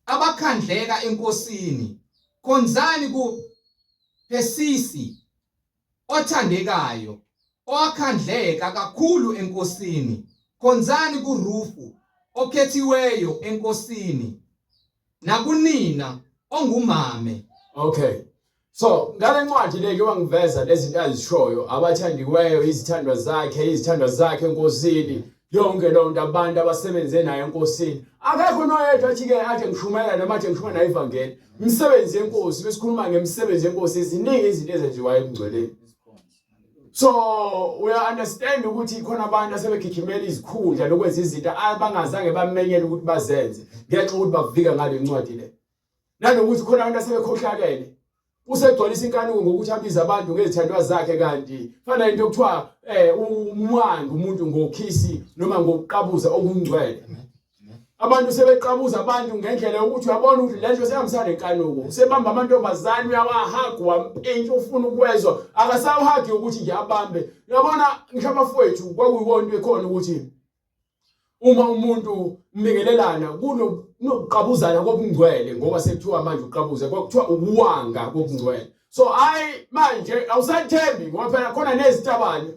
Speaker 1: abakhandleka enkosini. Khonzani kuPesisi othandekayo owakhandleka kakhulu enkosini. Khonzani kuRufu okhethiweyo enkosini nakunina ongumame.
Speaker 2: Okay. So ngale ncwadi leke wangiveza lezi zinto azishoyo abathandiweyo izithandwa zakhe enkosini. Yonke lo nto abantu abasebenze naye enkosini. Akekho noyedwa athi ke athi ngishumela noma athi ngishuma naye ivangeli. Umsebenzi yenkosi besikhuluma ngemisebenzi yenkosi iziningi izinto ezenziwayo emngcweleni. So we understand ukuthi khona abantu asebegijimela izikhundla lokwenza izinto abangazange bamenyele ukuthi bazenze ngenxa ukuthi bavika ngale ncwadi le. Nanokuthi khona abantu asebekhohlakele. Usegcwalisa inkanuko ngokuthi abiza abantu ngezithandwa zakhe kanti fana into yokuthiwa umwangu umuntu ngokhisi noma ngokuqabuza okungcwele. abantu sebeqabuza abantu ngendlela ukuthi uyabona ukuthi lento seyamsana nenkanuko sebamba amantombazane uyawahaga wampintsha ufuna ukwezwa akasawuhagi ukuthi nje abambe uyabona ngisho abafowethu kwakuyiwonto ekhona ukuthi uma umuntu mbingelelana kunokuqabuzana kobungcwele ngoba sekuthiwa manje uqabuze kwakuthiwa ubuwanga kobungcwele so hayi manje awusathembi ngoba phela khona nezitabane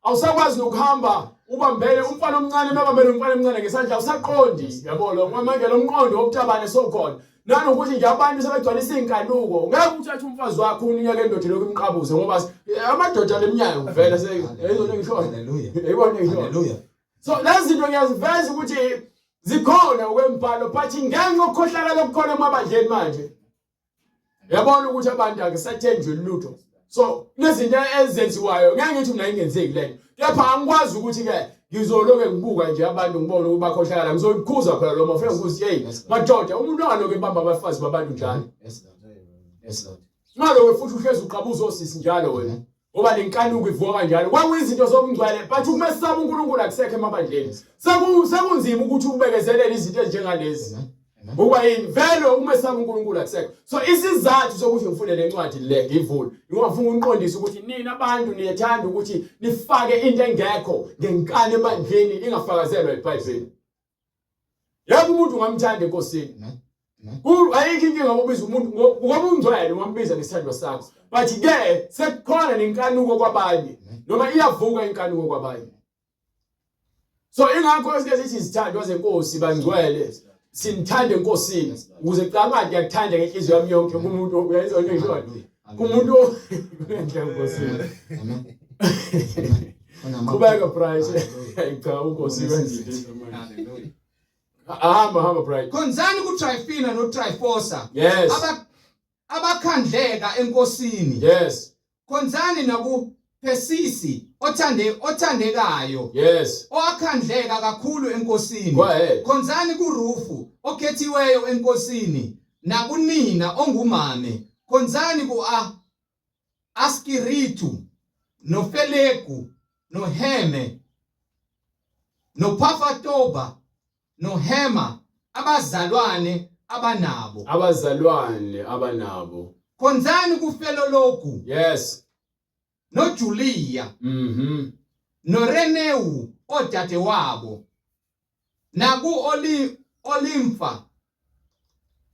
Speaker 2: awusakwazi nokuhamba ubambele umfana omncane mabambele umfana omncane ngesandla awusaqondi yabona manje lo mqondo wokutabane sokhona nanokuthi nje abantu sebegcwalisa inkanuko ngeke uthathe umfazi wakho unyaka endodeni lokumqabuze ngoba amadoda leminyaka kuvela seyizona ngisho
Speaker 1: Hallelujah.
Speaker 2: yayibona ngisho
Speaker 1: Hallelujah.
Speaker 2: so lezi zinto ngiyaziveza ukuthi zikhona okwembhalo but ngenxa yokukhohlakala okukhona emabandleni manje yabona ukuthi abantu akesathenjwe lutho so nezinto ezenziwayo ngeke ngithi mina ingenzeki lento kepha angikwazi ukuthi ke ngizoloke ngibuka nje abantu ngibone ukuthi bakhohlakala ngizokukhuza phela lo mafuna ukuthi hey madoda umuntu ongaloke ebamba abafazi babantu njalo
Speaker 1: Yes, Lord. Yes, Lord.
Speaker 2: ngalo futhi uhlezi uqabuza osisi njalo wena ngoba lenkanuko ivuka kanjalo kwakuyizinto zokungcwele but ukumesaba uNkulunkulu akusekho emabandleni sekunzima ukuthi ubekezelele izinto ezinjengalezi ngoba yini vele umesaba uNkulunkulu akusekho so isizathu sokuthi ngifune lencwadi le ngivule ngifuna uniqondise ukuthi nina abantu niyathanda ukuthi nifake into engekho ngenkani emandleni ingafakazelwa eBhayibhelini yabo umuntu ungamthanda enkosini ayikho inkinga ngokubiza umuntu ngoba ungcwele ungambiza ngesithandwa sakho but ke sekukhona nenkanuko kwabanye noma iyavuka inkanuko kwabanye so ingakho esike sithi izithandwa zenkosi bangcwele sinithande enkosini ukuze qhamuka yakuthanda ngenhliziyo yami yonke umuntu uyayenza into enjalo kumuntu ngenkosini
Speaker 1: Amen.
Speaker 2: kubeka price cha unkosi wenzile
Speaker 1: Hallelujah.
Speaker 2: hamba price
Speaker 1: Khonzani ku Trifina no Trifosa.
Speaker 2: yes
Speaker 1: Abakhandleka enkosini.
Speaker 2: yes
Speaker 1: Khonzani naku Pesisi othandekayo.
Speaker 2: yes
Speaker 1: Owakhandleka kakhulu enkosini.
Speaker 2: go ahead
Speaker 1: Khonzani kuRufu okhethiweyo enkosini nakunina ongumame. Khonzani ku Askiritu noFelegu noHeme noPhafatoba noHema abazalwane abanabo. Khonzani kuFelologu
Speaker 2: yes
Speaker 1: noJulia noReneu odade wabo naku Olimfa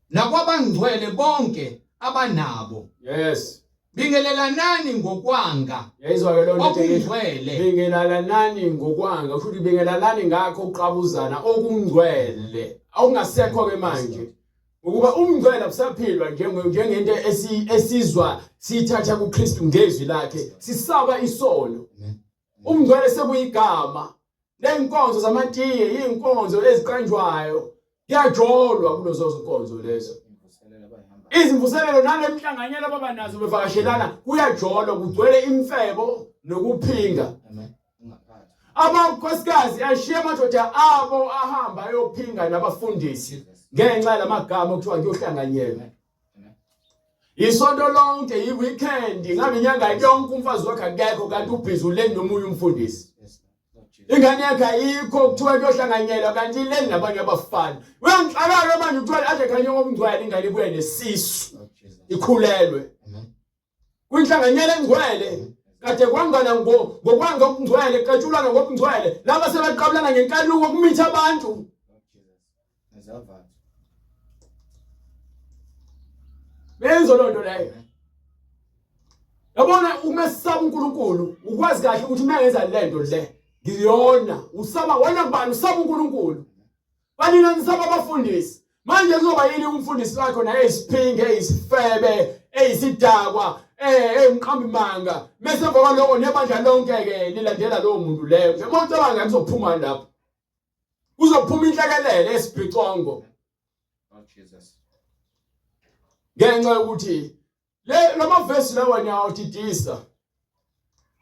Speaker 1: nakwabangcwele bonke abanabo.
Speaker 2: yes
Speaker 1: Bingelelanani ngokwanga
Speaker 2: yayizwa ke lonto
Speaker 1: okungcwele.
Speaker 2: bingelalani ngokwanga futhi bingelalani ngakho uqabuzana okungcwele awungasekho ke manje ukuba umngcwele abusaphilwa njengento esizwa sithatha kuKristu ngezwi lakhe sisaba isono umngcwele sekuyigama lenkonzo zamatiye inkonzo eziqanjwayo kuyajolwa kulozo zinkonzo lezo izimvuselelo nalemhlanganyelo ababanazo bevakashelana kuyajolwa kugcwele imfebo nokuphinga abakhosikazi ashiye amadoda abo ahamba ayophinga nabafundisi ngenxa lamagama okuthiwa ngiyohlanganyela isonto lonke yiweekend ngabe inyanga yonke umfazi wakhe akekho kanti ubhizuleni nomunye umfundisi ingane yakhe ayikho kuthiwa kuyohlanganyelwa kanti leni nabanye abafana uyangixakala manje uthola ade khanye ngomngcwele ingane ibuye nesisu ikhulelwe kwinhlanganyelo engcwele kade kwangana ngokwanga okungcwele katshulana ngokungcwele laba sebaqabulana ngenkanuko kumitha abantu benzo lonto leyo yabona umesaba uNkulunkulu ukwazi kahle ukuthi mengenza lento le ngiyona usaba wena kubani usaba uNkulunkulu banina nisaba abafundisi manje kuzoba yini umfundisi wakho naye isiphinge eyisifebe eyisidakwa emqambi manga mase ngoba lokho nebandla lonke ke lilandela lowo muntu leyo ngemonto abanga kuzophuma lapho kuzophuma inhlekelele esibhicongo Jesus ngenxa yokuthi lamavesi lawa nyawudidisa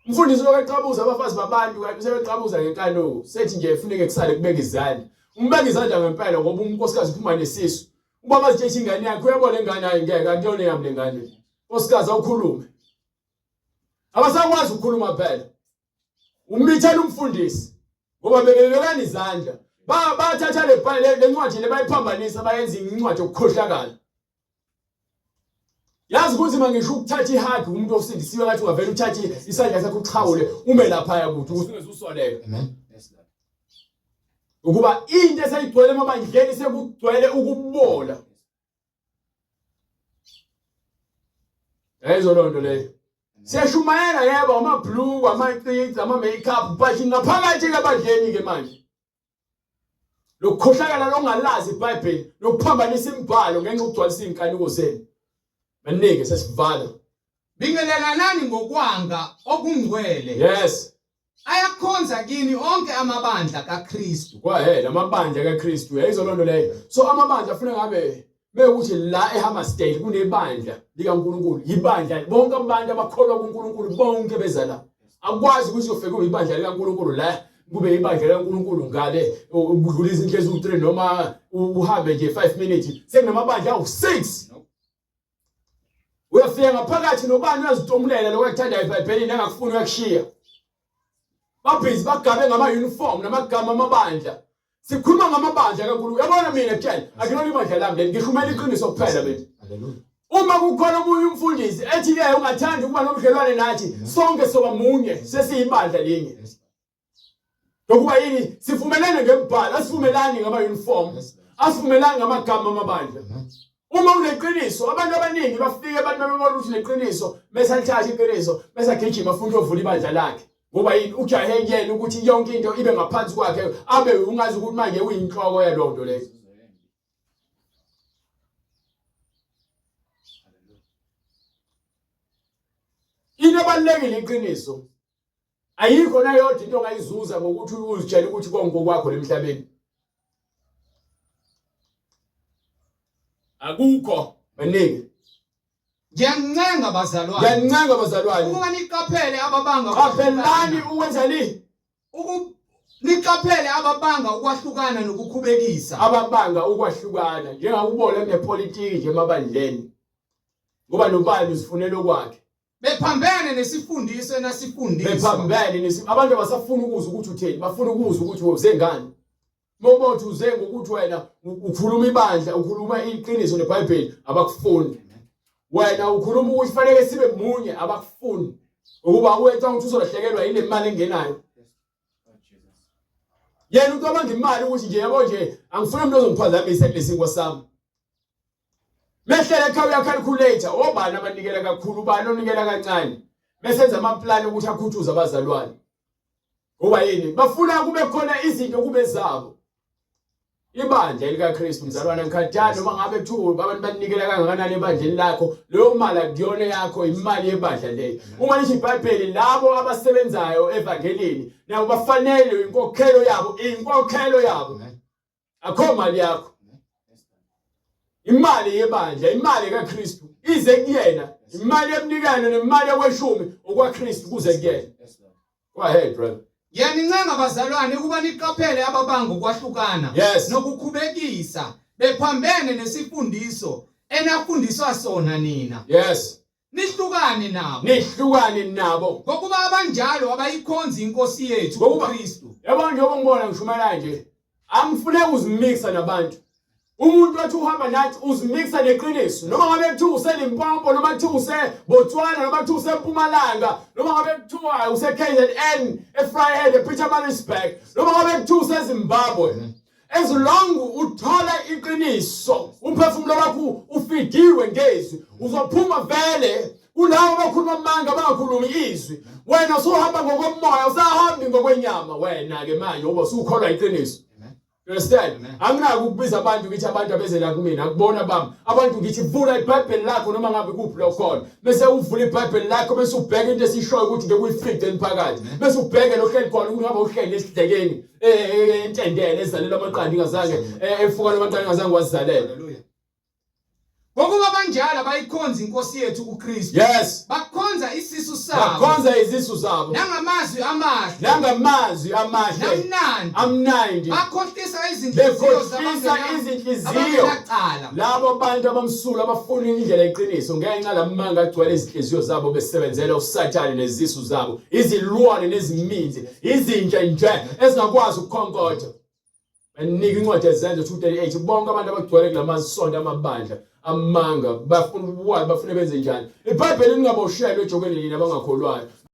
Speaker 2: umfundisi lokuqabuza abafazi babantu kanti sebeqabuza ngenkano sethi nje kufuneke kusale kubeka izandla umbeka izandla ngempela ngoba unkosikazi uphuma nesisu ubaba azithethe ingane yakhe uyabona ingane hayi ngeke akuyona yami lengane nkosikazi awukhulume abasakwazi ukukhuluma phela umithela umfundisi ngoba bebekani izandla bathatha le ncwadi lebayiphambanisa bayenza incwadi yokukhohlakala. Yazi ukuthi mangisho ukuthatha ihagi umuntu osindisiwe ngathi ungavela uthathe isandla sakhe uchawule ume lapha yakuthi usingeze usoleka.
Speaker 1: Amen.
Speaker 2: Ukuba into esayigcwele emabandleni sekugcwele ukubola. Ezo lonto leyo. Siyashumayela yebo amabhlue, ama-cleats, ama-makeup, but ngaphakathi ebandleni ke manje. Lokukhohlakala longalazi iBhayibheli, lokuphambanisa imibhalo ngenxa ukugcwalisa inkaniko zenu. Manike sesivala.
Speaker 1: Bingelelanani ngokwanga okungcwele.
Speaker 2: Yes.
Speaker 1: Ayakhonza kini onke amabandla kaKristu.
Speaker 2: Kwahela amabandla kaKristu yayizo lonto leyo. So amabandla afuna ngabe bekuthi la eHammersdale kunebandla likaNkulunkulu. Ibandla bonke abantu abakholwa kuNkulunkulu bonke beza la. Akwazi ukuthi ufike uyibandla likaNkulunkulu la kube ibandla likaNkulunkulu ngale ukudlulisa inhliziyo u3 noma uhambe nje 5 minutes. Sekunamabandla awu6. Uyafika ngaphakathi nobani uyazitomulela lokho ekuthandayo eBhayibhelini angakufuni uyakushiya. Babhizi bagabe ngama-uniform namagama amabandla. Sikhuluma ngamabandla kaNkulunkulu. Yabona mina kutshela akulona ibandla lami ngishumela iqiniso kuphela mina.
Speaker 1: Hallelujah.
Speaker 2: Uma kukhona omunye umfundisi ethi ke ungathandi ukuba nobudlelwane nathi sonke soba munye sesiyibandla linye. Ngokuba yini sivumelane ngembhalo asivumelani ngama-uniform asivumelani ngamagama amabandla. Uma uneqiniso abantu abaningi bafike abantu bebona ukuthi neqiniso bese alithatha iqiniso bese agijima futhi ovula ibandla lakhe. Ngoba yini ujahe yena ukuthi yonke into ibe ngaphansi kwakhe abe ungazi ukuthi manje uyinhloko yalonto leyo. Into ebalulekile iqiniso. Ayikho na yodwa into ongayizuza ngokuthi uzitshela ukuthi konke okwakho emhlabeni. Akukho manike.
Speaker 1: Ngiyancenga bazalwane. Ukuba niqaphele ababanga
Speaker 2: qaphelani ukwenza ni?
Speaker 1: Niqaphele ababanga ukwahlukana nokukhubekisa.
Speaker 2: Ababanga ukwahlukana njengakubona nepolitiki nje emabandleni. Ngoba nobani uzifunela okwakhe.
Speaker 1: Bephambene nesifundiso enasifundiswa.
Speaker 2: Bephambene abantu abasafuna ukuzwa ukuthi utheni, bafuna ukuzwa ukuthi uzengani. Mobothi uze ngokuthi wena ukhuluma ibandla, ukhuluma iqiniso neBhayibheli abakufuni. Wena ukhuluma ukuthi fanele sibe munye abakufuni. Ukuba uwetha ukuthi uzolahlekelwa yile mali engenayo. Yena umuntu abanga imali ukuthi nje yabo nje angifuni umuntu ozongiphazamisa kulesingwa sami. Mehlele ekhaya uyacalculator obani abanikela kakhulu ubani onikela kancane. Besenza amaplan ukuthi akhuthuze abazalwane. Ngoba yini bafuna kube khona izinto kube zabo. Ibandla likaKristu mzalwana ngikhathana noma ngabe kuthiwa abantu banikela kangakanani ebandleni lakho leyo mali akuyona yakho imali yebandla leyo. Uma lithi iBhayibheli labo abasebenzayo evangelini nabo bafanele inkokhelo yabo. Akho mali yakho. Imali yebandla, imali kaKristu ize kuyena, imali yemnikelo nemali yokweshumi okwaKristu kuze kuyena. Go ahead brother.
Speaker 1: Ngiyanincenga bazalwane ukuba niqaphele ababanga ukwahlukana nokukhubekisa bephambene nesifundiso enafundiswa sona nina.
Speaker 2: Yes.
Speaker 1: Nihlukane
Speaker 2: nabo.
Speaker 1: Ngokuba abanjalo abayikhonza inkosi yethu uKristu.
Speaker 2: Yabona njengoba ngibona ngishumela nje, angifune uzimixa nabantu. Umuntu wathi uhamba nathi uzimixa neqiniso. Noma ngabe kuthiwa useLimpopo, noma kuthiwa useBotswana, noma kuthiwa useMpumalanga, noma ngabe kuthiwa useKZN, eFryhead, ePietermaritzburg, noma ngabe kuthiwa useZimbabwe. As long uthola iqiniso, umphefumulo wakho ufidiwe ngezwi, uzophuma vele kulabo abakhuluma amanga abangakhulumi izwi. Wena usuhamba ngokomoya, usahambi ngokwenyama wena ke manje ngoba usukholwa iqiniso. Understand? Anginaki ukubiza abantu ngithi abantu abeze la kumina akubona bami abantu ngithi vula iBhayibheli lakho noma ngabe kuphi lo khona bese uvula iBhayibheli lakho bese ubheka into esishoyo ukuthi ngekuyifide eniphakathi bese ubheke lohleli khona ukuthi ngabe uhleli esidlekeni entendele ezalela amaqanda ingazange efuka labantwana ingazange wazizalela.
Speaker 1: Ngokuba abanjalo abayikhonza inkosi yethu uKristu.
Speaker 2: Yes.
Speaker 1: Bakhonza izisu zabo. Nangamazwi amahle.
Speaker 2: Amnandi.
Speaker 1: Bakhohlisa izinhliziyo
Speaker 2: labo bantu abamsula abafuna indlela eqiniso ngenxa lamanga agcwele izinhliziyo zabo besebenzela uSathane nezisu zabo. Izilwane neziminzi, izinja nje ezingakwazi ukukhonkotha. anika incwadi ezenzo 2:38 bonke abantu abagcwele kulamasonto amabandla amanga bafuna benze njani iBhayibheli lingaboshelwe ejokeni lina abangakholwayo